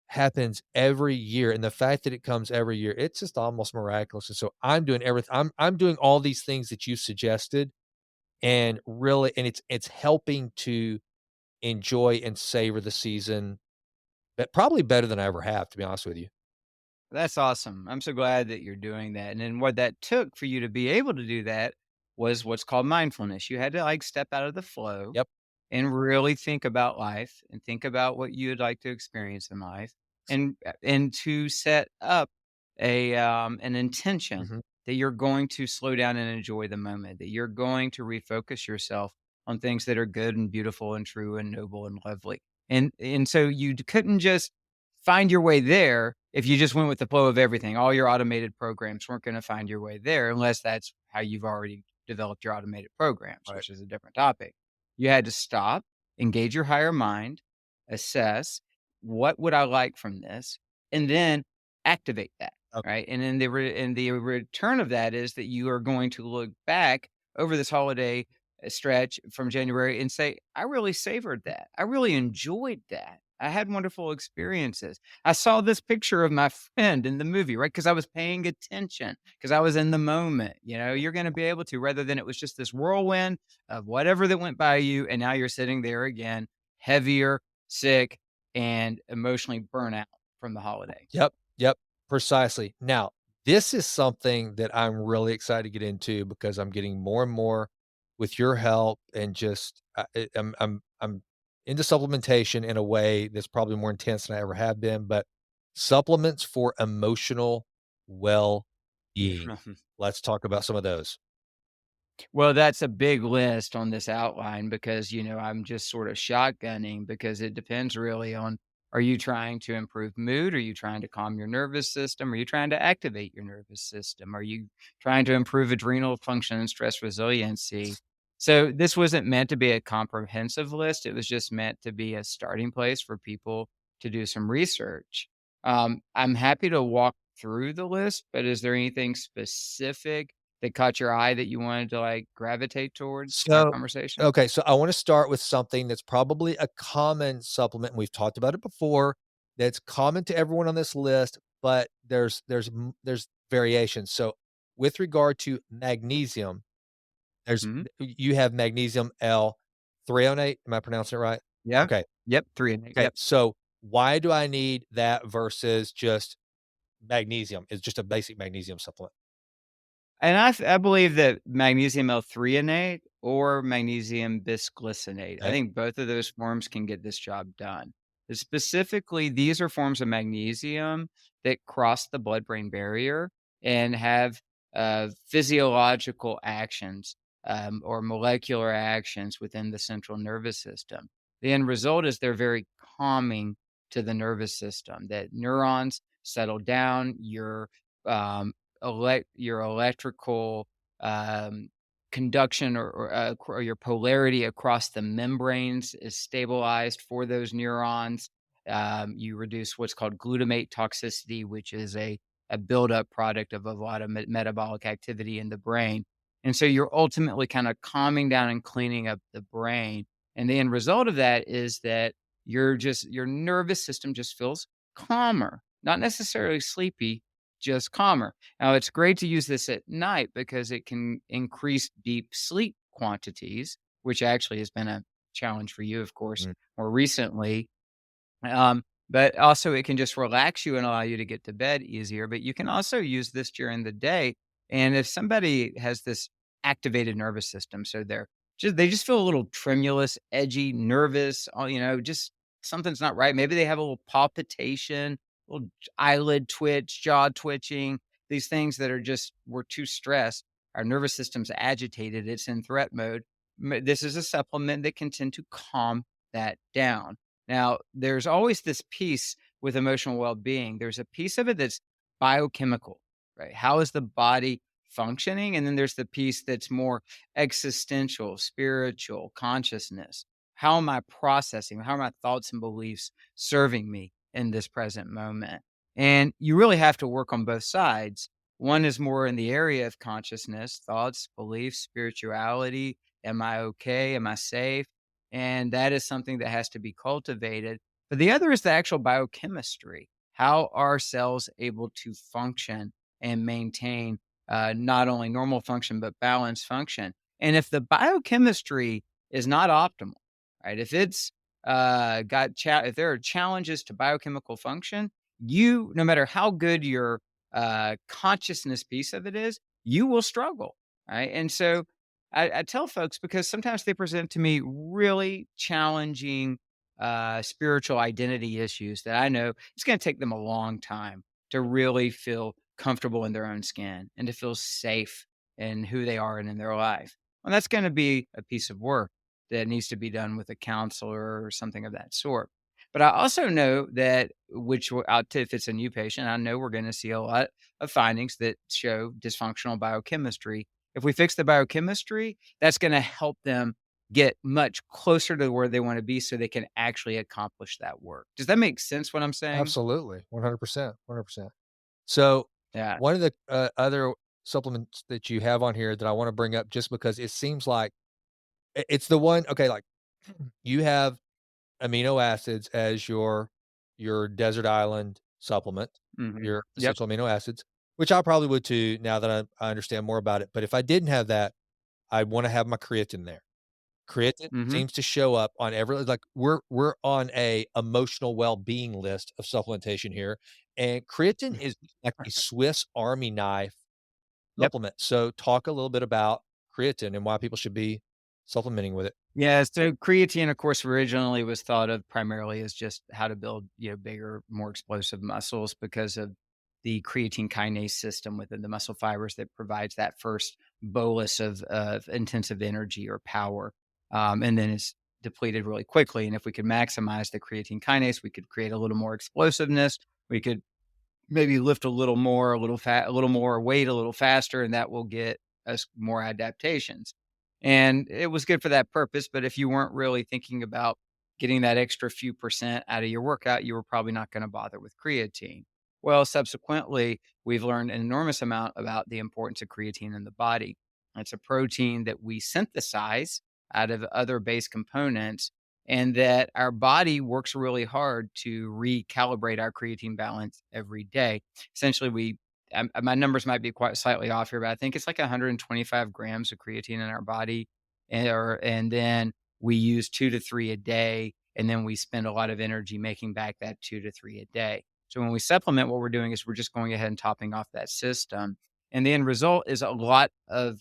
Speaker 1: happens every year. And the fact that it comes every year, it's just almost miraculous. And so I'm doing everything. I'm doing all these things that you suggested and really and it's helping to enjoy and savor the season, but probably better than I ever have, to be honest with you.
Speaker 2: That's awesome. I'm so glad that you're doing that. And then what that took for you to be able to do that was what's called mindfulness. You had to like step out of the flow
Speaker 1: Yep.
Speaker 2: and really think about life and think about what you'd like to experience in life and to set up an intention
Speaker 1: Mhm.
Speaker 2: that you're going to slow down and enjoy the moment, that you're going to refocus yourself on things that are good and beautiful and true and noble and lovely. And so couldn't just find your way there if you just went with the flow of everything. All your automated programs weren't going to find your way there unless that's how you've already developed your automated programs,
Speaker 1: Right.
Speaker 2: which is a different topic. You had to stop, engage your higher mind, assess what would I like from this, and then activate that.
Speaker 1: Okay.
Speaker 2: Right. And then the return of that is that you are going to look back over this holiday stretch from January and say, I really savored that. I really enjoyed that. I had wonderful experiences. I saw this picture of my friend in the movie, right? Because I was paying attention, because I was in the moment. You're going to be able to, rather than it was just this whirlwind of whatever that went by you. And now you're sitting there again, heavier, sick, and emotionally burnt out from the holiday.
Speaker 1: Yep. Yep. Precisely. Now, this is something that I'm really excited to get into because I'm getting more and more with your help and just I'm into supplementation in a way that's probably more intense than I ever have been, but supplements for emotional well-being. Let's talk about some of those.
Speaker 2: Well, that's a big list on this outline because, I'm just sort of shotgunning because it depends really on, are you trying to improve mood? Are you trying to calm your nervous system? Are you trying to activate your nervous system? Are you trying to improve adrenal function and stress resiliency? So this wasn't meant to be a comprehensive list. It was just meant to be a starting place for people to do some research. I'm happy to walk through the list, but is there anything specific that caught your eye that you wanted to, like, gravitate towards in our
Speaker 1: So,
Speaker 2: conversation?
Speaker 1: okay, so I wanna start with something that's probably a common supplement, and we've talked about it before, that's common to everyone on this list, but there's variations. So, with regard to magnesium, there's
Speaker 2: Mhm.
Speaker 1: you have magnesium L-threonate, am I pronouncing it right?
Speaker 2: Yeah.
Speaker 1: Okay,
Speaker 2: Yep, 3 and 8,
Speaker 1: okay,
Speaker 2: yep.
Speaker 1: so why do I need that versus just magnesium? It's just a basic magnesium supplement,
Speaker 2: And I believe that magnesium L-threonate or magnesium bisglycinate, I
Speaker 1: okay?
Speaker 2: think both of those forms can get this job done. Specifically, these are forms of magnesium that cross the blood-brain barrier and have, physiological actions, or molecular actions within the central nervous system. The end result is they're very calming to the nervous system, that neurons settle down, um your electrical, um, conduction or your polarity across the membranes is stabilized for those neurons. You reduce what's called glutamate toxicity, which is a buildup product of a lot of metabolic activity in the brain. And so you're ultimately kind of calming down and cleaning up the brain. And the end result of that is that your nervous system just feels calmer, not necessarily sleepy, just calmer. Now, it's great to use this at night because it can increase deep sleep quantities, which actually has been a challenge for you, of course,
Speaker 1: Mm.
Speaker 2: more recently. But also it can just relax you and allow you to get to bed easier. But you can also use this during the day. And if somebody has this activated nervous system, so they just feel a little tremulous, edgy, nervous, just something's not right. Maybe they have a little palpitation, little eyelid twitch, jaw twitching, these things that are just we're too stressed. Our nervous system's agitated, it's in threat mode. This is a supplement that can tend to calm that down. Now, there's always this piece with emotional well-being. There's a piece of it that's biochemical, right? How is the body functioning? And then there's the piece that's more existential, spiritual, consciousness. How am I processing? How are my thoughts and beliefs serving me in this present moment? And you really have to work on both sides. One is more in the area of consciousness, thoughts, beliefs, spirituality. Am I okay? Am I safe? And that is something that has to be cultivated. But the other is the actual biochemistry. How are cells able to function and maintain not only normal function, but balanced function? And if the biochemistry is not optimal, right? If it's if there are challenges to biochemical function, no matter how good your consciousness piece of it is, you will struggle, right? And so I tell folks because sometimes they present to me really challenging spiritual identity issues that I know it's going to take them a long time to really feel comfortable in their own skin and to feel safe in who they are and in their life. And that's going to be a piece of work that needs to be done with a counselor or something of that sort. But I also know that, if it's a new patient, I know we're going to see a lot of findings that show dysfunctional biochemistry. If we fix the biochemistry, that's gonna help them get much closer to where they wanna be so they can actually accomplish that work. Does that make sense what I'm saying?
Speaker 1: Absolutely, 100%, 100%. So,
Speaker 2: Yeah.
Speaker 1: one of the, other supplements that you have on here that I wanna bring up just because it seems like it's the one okay, like, you have amino acids as your desert island supplement,
Speaker 2: Mhm.
Speaker 1: your
Speaker 2: Yep.
Speaker 1: essential amino acids, which I probably would too now that I understand more about it, but if I didn't have that, I wanna have my creatine there. Creatine
Speaker 2: Mhm.
Speaker 1: seems to show up on every like, we're on a emotional well-being list of supplementation here, and creatine is like a Swiss Army knife
Speaker 2: Yep.
Speaker 1: supplement. So talk a little bit about creatine and why people should be supplementing with it.
Speaker 2: Yeah, so creatine, of course, originally was thought of primarily as just how to build, bigger, more explosive muscles because of the creatine kinase system within the muscle fibers that provides that first bolus of intensive energy or power, and then it's depleted really quickly. And if we could maximize the creatine kinase, we could create a little more explosiveness. We could maybe lift a little more, a little more weight a little faster, and that will get us more adaptations. And it was good for that purpose, but if you weren't really thinking about getting that extra few percent out of your workout, you were probably not gonna bother with creatine. Well, subsequently, we've learned an enormous amount about the importance of creatine in the body. It's a protein that we synthesize out of other base components, and that our body works really hard to recalibrate our creatine balance every day. Essentially, my numbers might be quite slightly off here, but I think it's like 125 grams of creatine in our body, and then we use 2 to 3 a day, and then we spend a lot of energy making back that 2 to 3 a day. So when we supplement, what we're doing is we're just going ahead and topping off that system. And the end result is a lot of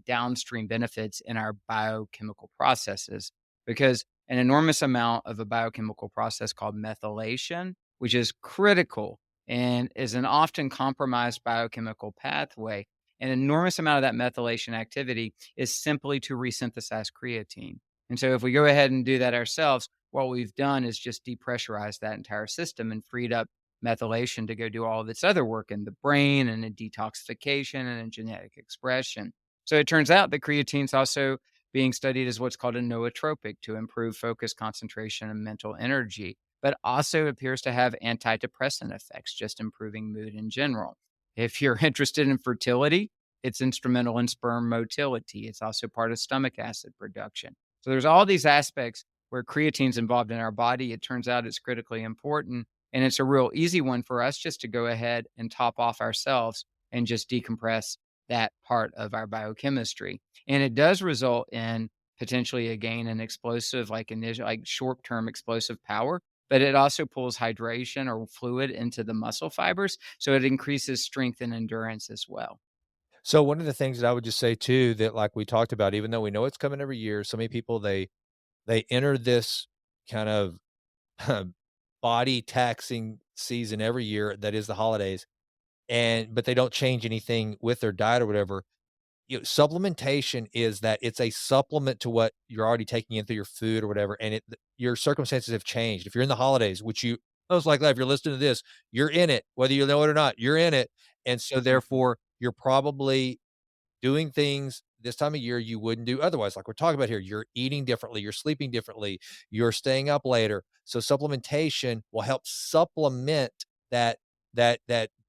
Speaker 2: downstream benefits in our biochemical processes because an enormous amount of a biochemical process called methylation, which is critical and is an often compromised biochemical pathway. An enormous amount of that methylation activity is simply to resynthesize creatine. And so, if we go ahead and do that ourselves, what we've done is just depressurize that entire system and freed up methylation to go do all of its other work in the brain and in detoxification and in genetic expression. So, it turns out that creatine is also being studied as what's called a nootropic to improve focus, concentration, and mental energy, but also appears to have antidepressant effects, just improving mood in general. If you're interested in fertility, it's instrumental in sperm motility. It's also part of stomach acid production. So there's all these aspects where creatine's involved in our body. It turns out it's critically important. And it's a real easy one for us just to go ahead and top off ourselves and just decompress that part of our biochemistry. And it does result in potentially a gain in explosive, like initial, like short term explosive power, but it also pulls hydration or fluid into the muscle fibers. So it increases strength and endurance as well.
Speaker 1: So one of the things that I would just say too that like we talked about, even though we know it's coming every year, so many people they enter this kind of body taxing season every year that is the holidays, and but they don't change anything with their diet or whatever. Supplementation is that it's a supplement to what you're already taking in through your food or whatever, and your circumstances have changed. If you're in the holidays, which you most likely, if you're listening to this, you're in it, whether you know it or not, you're in it, and so
Speaker 2: Mhm.
Speaker 1: therefore, you're probably doing things this time of year you wouldn't do otherwise. Like we're talking about here, you're eating differently, you're sleeping differently, you're staying up later. So supplementation will help supplement that that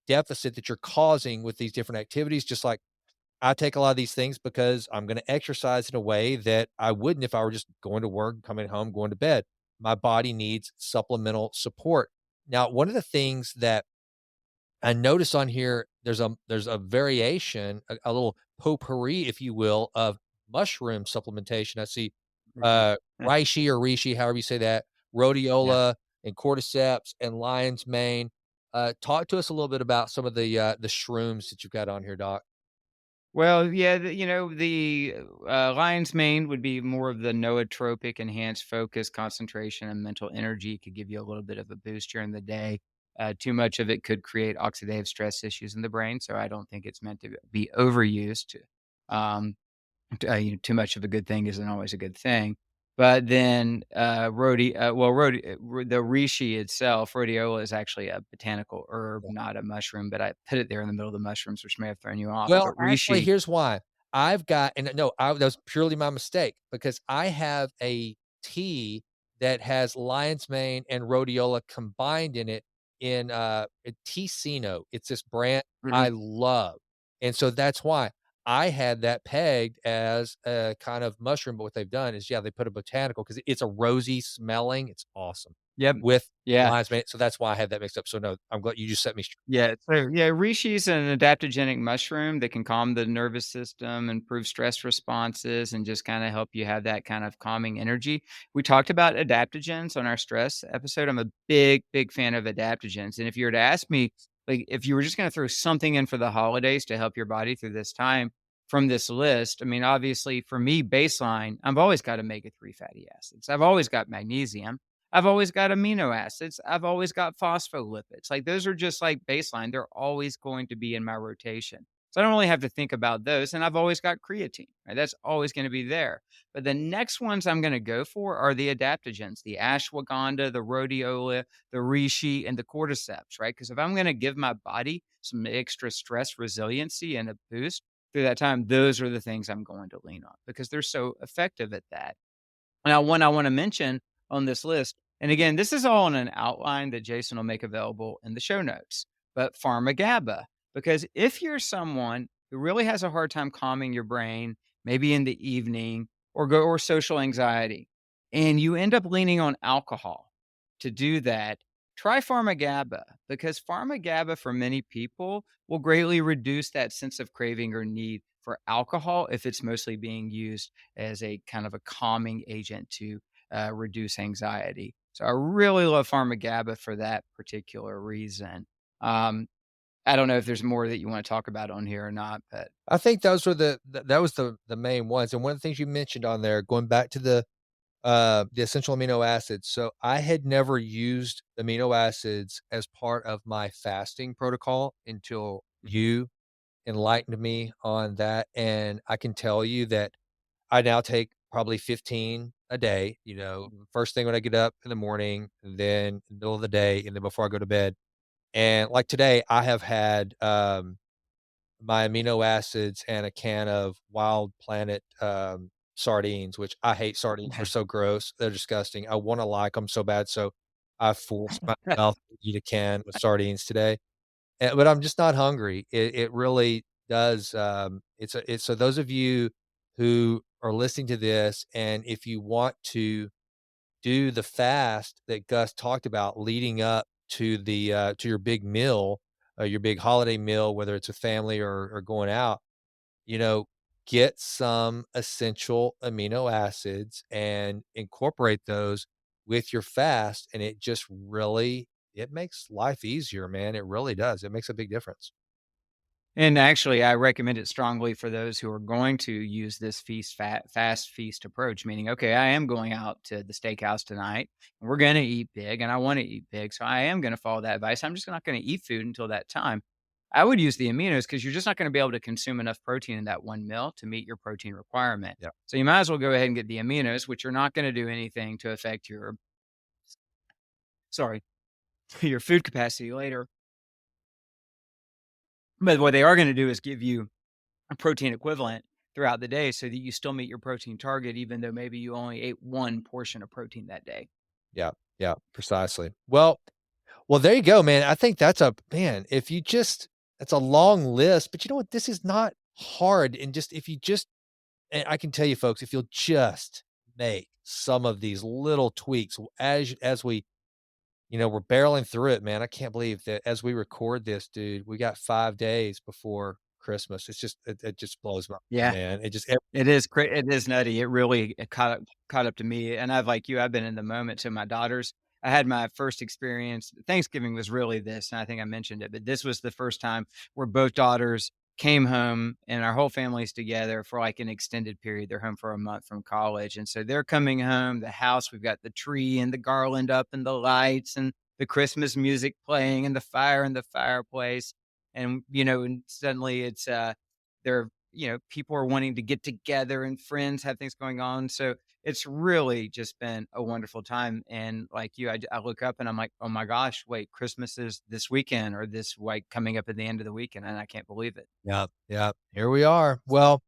Speaker 1: deficit that you're causing with these different activities. Just like I take a lot of these things because I'm going to exercise in a way that I wouldn't if I were just going to work, coming home, going to bed. My body needs supplemental support. Now, one of the things that I notice on here, there's a variation, a little potpourri, if you will, of mushroom supplementation. I see,
Speaker 2: Mhm.
Speaker 1: reishi or reishi, however you say that,
Speaker 2: Yeah.
Speaker 1: rhodiola and cordyceps and lion's mane. Talk to us a little bit about some of the shrooms that you've got on here, doc.
Speaker 2: Well, yeah, the lion's mane would be more of the nootropic, enhanced focus, concentration, and mental energy. Could give you a little bit of a boost during the day. Too much of it could create oxidative stress issues in the brain, so I don't think it's meant to be overused. Um, too much of a good thing isn't always a good thing. But then, the reishi itself, rhodiola is actually a botanical herb, not a mushroom. But I put it there in the middle of the mushrooms, which may have thrown you off.
Speaker 1: Well,
Speaker 2: But
Speaker 1: actually,
Speaker 2: reishi.
Speaker 1: here's why. I've got and no, that was purely my mistake because I have a tea that has lion's mane and rhodiola combined in it in, a Ticino. It's this brand I
Speaker 2: Mhm.
Speaker 1: love, and so that's why I had that pegged as a kind of mushroom, but what they've done is, yeah, they put a botanical because it's a rosy smelling, it's awesome.
Speaker 2: Yep.
Speaker 1: with
Speaker 2: Yeah.
Speaker 1: lion's mane, so that's why I had that mixed up. So no, I'm glad you just set me straight.
Speaker 2: Yeah, so yeah, reishi's an adaptogenic mushroom that can calm the nervous system, improve stress responses, and just kind of help you have that kind of calming energy. We talked about adaptogens on our stress episode. I'm a big, big fan of adaptogens. And if you were to ask me, like, if you were just going to throw something in for the holidays to help your body through this time from this list, I mean, obviously for me, baseline, I've always got omega-3 fatty acids. I've always got magnesium. I've always got amino acids. I've always got phospholipids. Like those are just like baseline. They're always going to be in my rotation. So I don't really have to think about those. And I've always got creatine, right? That's always going to be there. But the next ones I'm going to go for are the adaptogens, the ashwagandha, the rhodiola, the reishi, and the cordyceps, right? Because if I'm going to give my body some extra stress resiliency and a boost through that time, those are the things I'm going to lean on because they're so effective at that. Now, one I want to mention on this list, and again, this is all in an outline that Jason will make available in the show notes, but pharmagaba, because if you're someone who really has a hard time calming your brain, maybe in the evening or social anxiety, and you end up leaning on alcohol to do that, try pharmagaba because pharmagaba for many people will greatly reduce that sense of craving or need for alcohol if it's mostly being used as a kind of a calming agent to reduce anxiety. So I really love Pharmagaba for that particular reason. Um, I don't know if there's more that you want to talk about on here or not, but
Speaker 1: I think those were that was the main ones, and one of the things you mentioned on there, going back to the essential amino acids. So I had never used amino acids as part of my fasting protocol until
Speaker 2: Mhm.
Speaker 1: you enlightened me on that, and I can tell you that I now take probably 15 a day, first thing when I get up in the morning, and then in the middle of the day, and then before I go to bed. And like today, I have had my amino acids and a can of Wild Planet sardines, which I hate sardines. They're so gross. They're disgusting. I want to like them so bad. So I forced myself to eat a can of sardines today. But I'm just not hungry. It really does. It's so those of you who are listening to this, and if you want to do the fast that Gus talked about leading up to your big meal, your big holiday meal, whether it's with family or going out, you know, get some essential amino acids and incorporate those with your fast, and it just really it makes life easier, man. It really does. It makes a big difference.
Speaker 2: and actually, I recommend it strongly for those who are going to use this fast feast approach. Meaning, okay, I am going out to the steakhouse tonight, and we're going to eat big, and I want to eat big, so I am going to follow that advice. I'm just not going to eat food until that time. I would use the aminos because you're just not going to be able to consume enough protein in that one meal to meet your protein requirement.
Speaker 1: Yeah.
Speaker 2: So you might as well go ahead and get the aminos, which are not going to do anything to affect your sorry your food capacity later. But what they are going to do is give you a protein equivalent throughout the day so that you still meet your protein target, even though maybe you only ate one portion of protein that day.
Speaker 1: Yeah. Yeah. Precisely. Well, there you go, man. I think that's a man, if you just it's a long list, but you know what? This is not hard. And just if you just and I can tell you folks, if you'll just make some of these little tweaks as we we're barreling through it, man. I can't believe that as we record this, dude, we got 5 days before Christmas. It just blows my mind,
Speaker 2: Yeah.
Speaker 1: man. It just
Speaker 2: It is nutty. It really caught up to me, and I've like you, I've been in the moment to my daughters. I had my first experience Thanksgiving was really this, and I think I mentioned it, but this was the first time where both daughters came home and our whole family's together for, like, an extended period. They're home for a month from college, and so they're coming home, the house, we've got the tree and the garland up and the lights and the Christmas music playing and the fire in the fireplace, and suddenly they're people are wanting to get together and friends have things going on. So it's really just been a wonderful time. And like you, I look up and I'm like, oh my gosh, wait, Christmas is this weekend or this like coming up at the end of the weekend. And I can't believe it.
Speaker 1: yeah, yeah. Here we are. Well,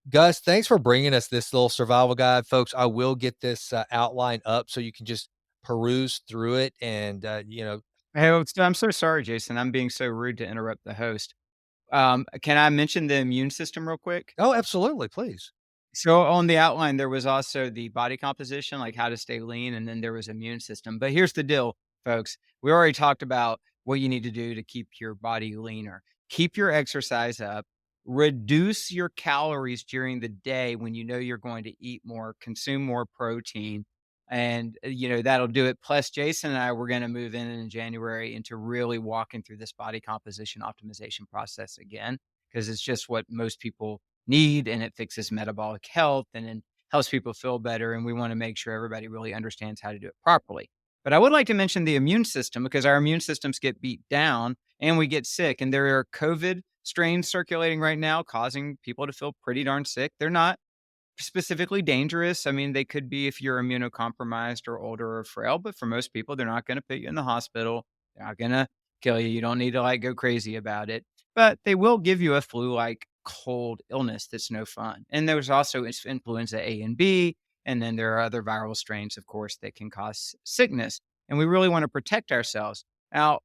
Speaker 1: Gus, thanks for bringing us this little survival guide, folks. I will get this outline up so you can just peruse through it, and
Speaker 2: Hey, I'm so sorry, Jason. I'm being so rude to interrupt the host. Can I mention the immune system real quick?
Speaker 1: oh, absolutely, please.
Speaker 2: So on the outline, there was also the body composition, like how to stay lean, and then there was immune system. But here's the deal, folks. We already talked about what you need to do to keep your body leaner. Keep your exercise up. Reduce your calories during the day when you know you're going to eat more, consume more protein, and that'll do it. Plus, Jason and I were going to move in January into really walking through this body composition optimization process again because it's just what most people need, and it fixes metabolic health and then helps people feel better. And we want to make sure everybody really understands how to do it properly. But I would like to mention the immune system because our immune systems get beat down and we get sick. And there are COVID strains circulating right now causing people to feel pretty darn sick. They're not specifically dangerous. I mean, they could be if you're immunocompromised or older or frail, but for most people, they're not going to put you in the hospital. They're not going to kill you. You don't need to like go crazy about it, but they will give you a flu like cold illness that's no fun. And there's also influenza A and B. And then there are other viral strains, of course, that can cause sickness. And we really want to protect ourselves. Now,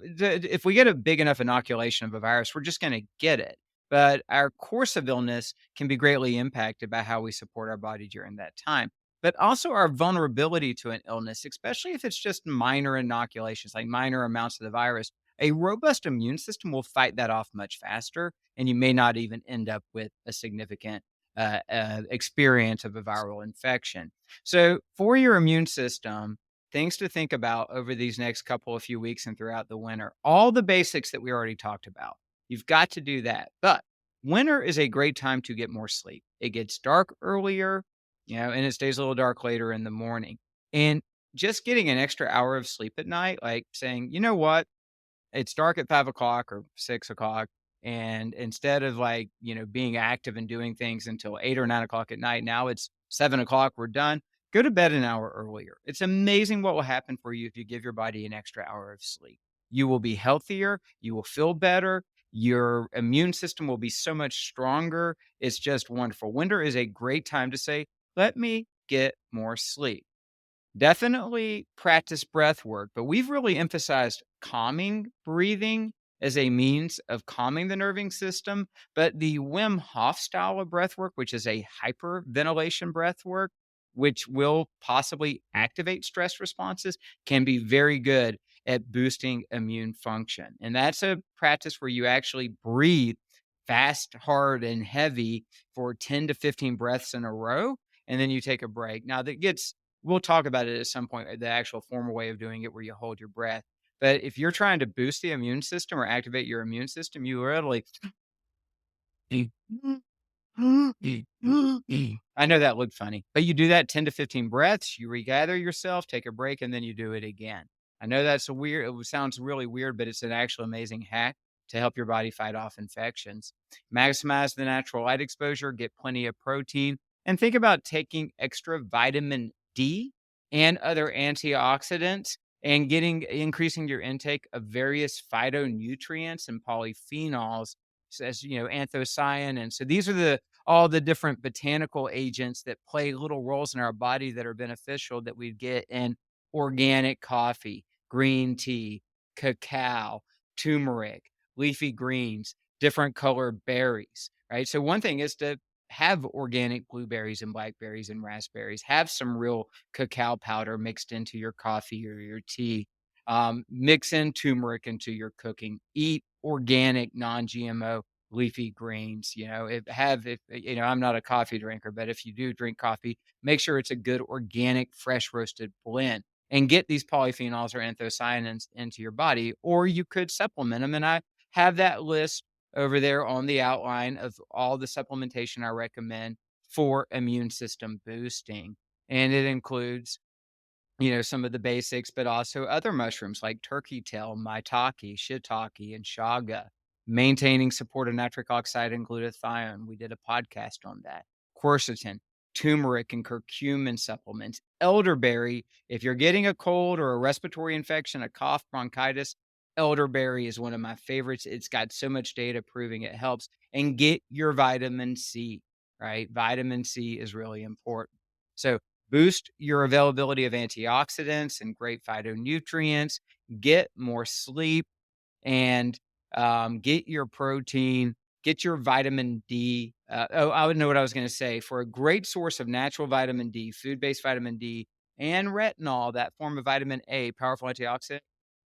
Speaker 2: if we get a big enough inoculation of a virus, we're just going to get it. But our course of illness can be greatly impacted by how we support our body during that time. But also our vulnerability to an illness, especially if it's just minor inoculations, like minor amounts of the virus. A robust immune system will fight that off much faster, and you may not even end up with a significant experience of a viral infection. So, for your immune system, things to think about over these next couple of few weeks and throughout the winter, all the basics that we already talked about. You've got to do that. But winter is a great time to get more sleep. It gets dark earlier, and it stays a little dark later in the morning. And just getting an extra hour of sleep at night, like saying, you know what, it's dark at 5 o'clock or 6 o'clock. And instead of being active and doing things until 8 or 9 o'clock at night, now it's 7 o'clock, we're done. Go to bed an hour earlier. It's amazing what will happen for you if you give your body an extra hour of sleep. You will be healthier. You will feel better. Your immune system will be so much stronger. It's just wonderful. Winter is a great time to say, let me get more sleep. Definitely practice breath work, but we've really emphasized calming breathing as a means of calming the nerving system. But the Wim Hof style of breath work, which is a hyperventilation breath work, which will possibly activate stress responses, can be very good at boosting immune function. And that's a practice where you actually breathe fast, hard, and heavy for 10 to 15 breaths in a row. And then you take a break. Now, that gets we'll talk about it at some point, the actual formal way of doing it where you hold your breath. But if you're trying to boost the immune system or activate your immune system, you literally I know that looked funny, but you do that 10 to 15 breaths, you regather yourself, take a break, and then you do it again. I know that's a weird, it sounds really weird, but it's an actual amazing hack to help your body fight off infections. Maximize the natural light exposure, get plenty of protein, and think about taking extra vitamin D and other antioxidants and increasing your intake of various phytonutrients and polyphenols, as anthocyanin. And so these are all the different botanical agents that play little roles in our body that are beneficial that we get in organic coffee, green tea, cacao, turmeric, leafy greens, different colored berries, right? So one thing is to have organic blueberries and blackberries and raspberries, have some real cacao powder mixed into your coffee or your tea. Mix in turmeric into your cooking. Eat organic, non-GMO leafy greens. If I'm not a coffee drinker, but if you do drink coffee, make sure it's a good organic, fresh roasted blend and get these polyphenols or anthocyanins into your body, or you could supplement them. And I have that list over there on the outline of all the supplementation I recommend for immune system boosting. And it includes some of the basics, but also other mushrooms like turkey tail, maitake, shiitake, and chaga. Maintaining support of nitric oxide and glutathione. We did a podcast on that. Quercetin, turmeric, and curcumin supplements. Elderberry, if you're getting a cold or a respiratory infection, a cough, bronchitis, elderberry is one of my favorites. It's got so much data proving it helps. And get your vitamin C, right? Vitamin C is really important. So boost your availability of antioxidants and great phytonutrients, get more sleep, and get your protein, get your vitamin D I would know what I was gonna say. For a great source of natural vitamin D, food-based vitamin D, and retinol, that form of vitamin A, powerful antioxidant,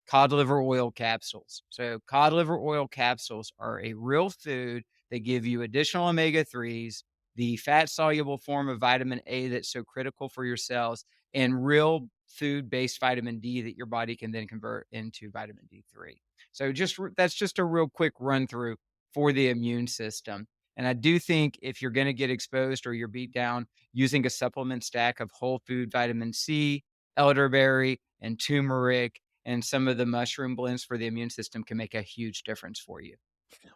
Speaker 2: cod liver oil capsules. So cod liver oil capsules are a real food. They give you additional omega-3s, the fat-soluble form of vitamin A that's so critical for your cells, and real food-based vitamin D that your body can then convert into vitamin D3. So that's just a real quick run through for the immune system. And I do think if you're going to get exposed or you're beat down, using a supplement stack of whole food vitamin C, elderberry, and turmeric, and some of the mushroom blends for the immune system can make a huge difference for you.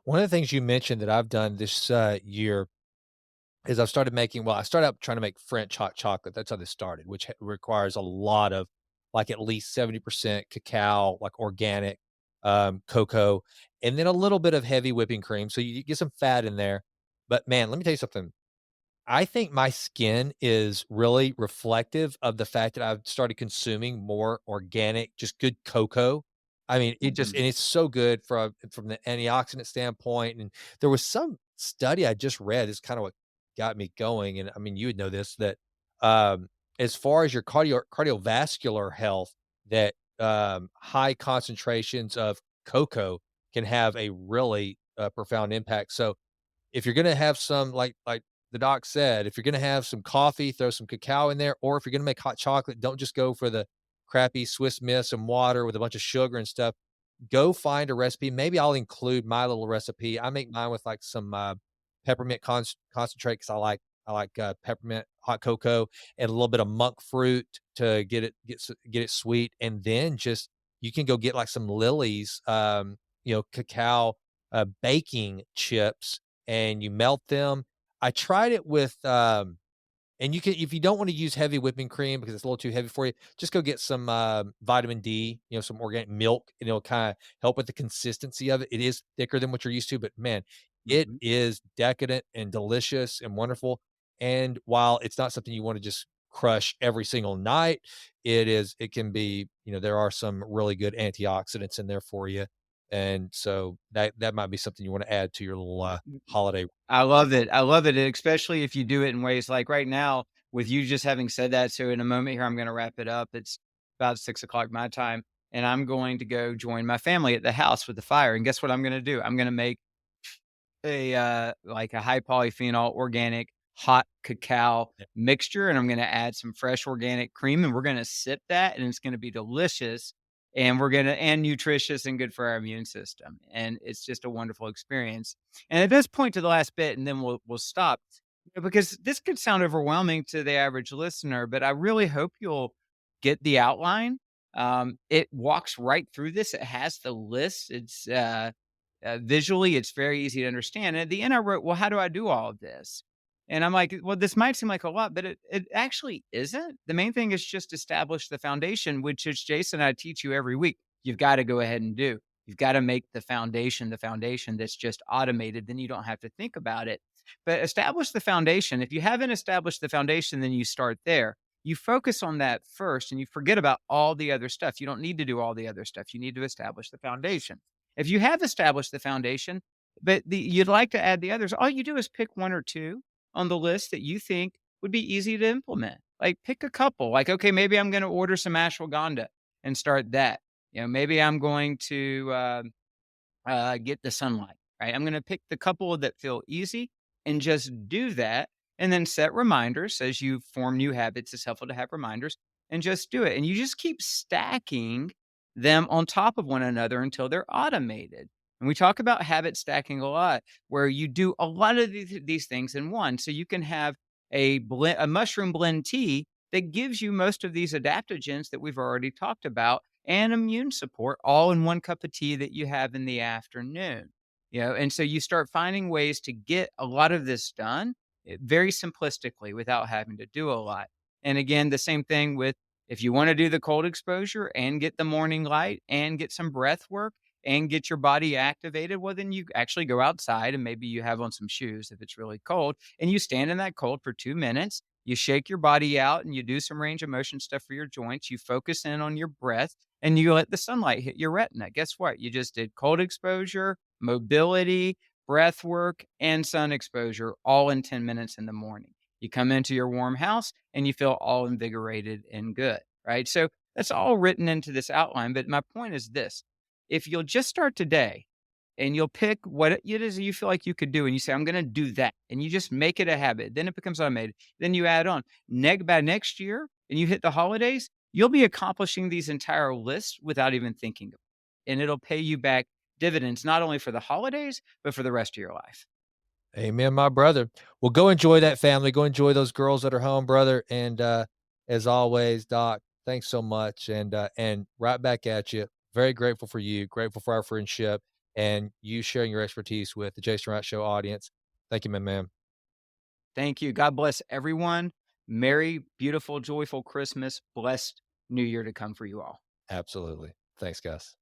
Speaker 1: One of the things you mentioned that I've done this, year is I've started making well, I started out trying to make French hot chocolate, that's how this started, which requires a lot of, like, at least 70% cacao, like, organic, cocoa, and then a little bit of heavy whipping cream, so you get some fat in there, but man, let me tell you something. I think my skin is really reflective of the fact that I've started consuming more organic, just good cocoa. I mean, it just
Speaker 2: Mhm,
Speaker 1: and it's so good from the antioxidant standpoint, and there was some study I just read, is kinda what got me going, and I mean, you would know this, that, as far as your cardiovascular health, that, high concentrations of cocoa can have a really, profound impact, so if you're gonna have some like the doc said, if you're gonna have some coffee, throw some cacao in there, or if you're gonna make hot chocolate, don't just go for the crappy Swiss Miss and water with a bunch of sugar and stuff. Go find a recipe. Maybe I'll include my little recipe. I make mine with, like, some, peppermint concentrate because I like peppermint hot cocoa and a little bit of monk fruit to get it sweet, and then just you can go get, like, some Lily's, cacao, baking chips, and you melt them. I tried it with, and you can if you don't wanna use heavy whipping cream because it's a little too heavy for you, just go get some, vitamin D, some organic milk, and it'll kinda help with the consistency of it. It is thicker than what you're used to, but man, it
Speaker 2: mhm.
Speaker 1: is decadent and delicious and wonderful, and while it's not something you wanna just crush every single night, it can be there are some really good antioxidants in there for you, and so that might be something you wanna add to your little, holiday.
Speaker 2: I love it. I love it, especially if you do it in ways like right now, with you just having said that. So in a moment here, I'm going to wrap it up. It's about 6 o'clock my time, and I'm going to go join my family at the house with the fire. And guess what I'm going to do? I'm going to make like a high polyphenol organic hot cacao mixture, and I'm gonna add some fresh organic cream, and we're gonna sip that, and it's gonna be delicious, and we're gonna and nutritious and good for our immune system, and it's just a wonderful experience. And at this point to the last bit, and then we'll stop, because this could sound overwhelming to the average listener, but I really hope you'll get the outline. It walks right through this. It has the list. Visually, it's very easy to understand. And at the end, I wrote, "Well, how do I do all of this?" And I'm like, "Well, this might seem like a lot, but it actually isn't. The main thing is just establish the foundation, which is Jason and I teach you every week. You've got to go ahead and do. You've got to make the foundation that's just automated. Then you don't have to think about it. But establish the foundation. If you haven't established the foundation, then you start there. You focus on that first, and you forget about all the other stuff. You don't need to do all the other stuff. You need to establish the foundation. If you have established the foundation, but you'd like to add the others, all you do is pick 1 or 2 on the list that you think would be easy to implement. Like, pick a couple, like, okay, maybe I'm gonna order some ashwagandha and start that. Maybe I'm going to, get the sunlight, right? I'm going to pick the couple that feel easy and just do that. And then set reminders as you form new habits. It's helpful to have reminders and just do it. And you just keep stacking them on top of one another until they're automated. And we talk about habit stacking a lot, where you do a lot of these things in one. So you can have a mushroom blend tea that gives you most of these adaptogens that we've already talked about and immune support all in one cup of tea that you have in the afternoon. And so you start finding ways to get a lot of this done very simplistically without having to do a lot. And again, the same thing with if you want to do the cold exposure and get the morning light and get some breath work and get your body activated, well, then you actually go outside and maybe you have on some shoes if it's really cold and you stand in that cold for 2 minutes. You shake your body out and you do some range of motion stuff for your joints. You focus in on your breath and you let the sunlight hit your retina. Guess what? You just did cold exposure, mobility, breath work, and sun exposure all in 10 minutes in the morning. You come into your warm house and you feel all invigorated and good, right? So that's all written into this outline. But my point is this: if you'll just start today and you'll pick what it is you feel like you could do, and you say, I'm going to do that, and you just make it a habit, then it becomes automated. Then you add on. By next year, and you hit the holidays, you'll be accomplishing these entire lists without even thinking of it. And it'll pay you back dividends, not only for the holidays, but for the rest of your life.
Speaker 1: Amen, my brother. Well, go enjoy that family. Go enjoy those girls that are home, brother. And as always, Doc, thanks so much. And right back at you. Very grateful for you. Grateful for our friendship and you sharing your expertise with the Jason Wright Show audience. Thank you, my man.
Speaker 2: Thank you. God bless everyone. Merry, beautiful, joyful Christmas. Blessed New Year to come for you all.
Speaker 1: Absolutely. Thanks, guys.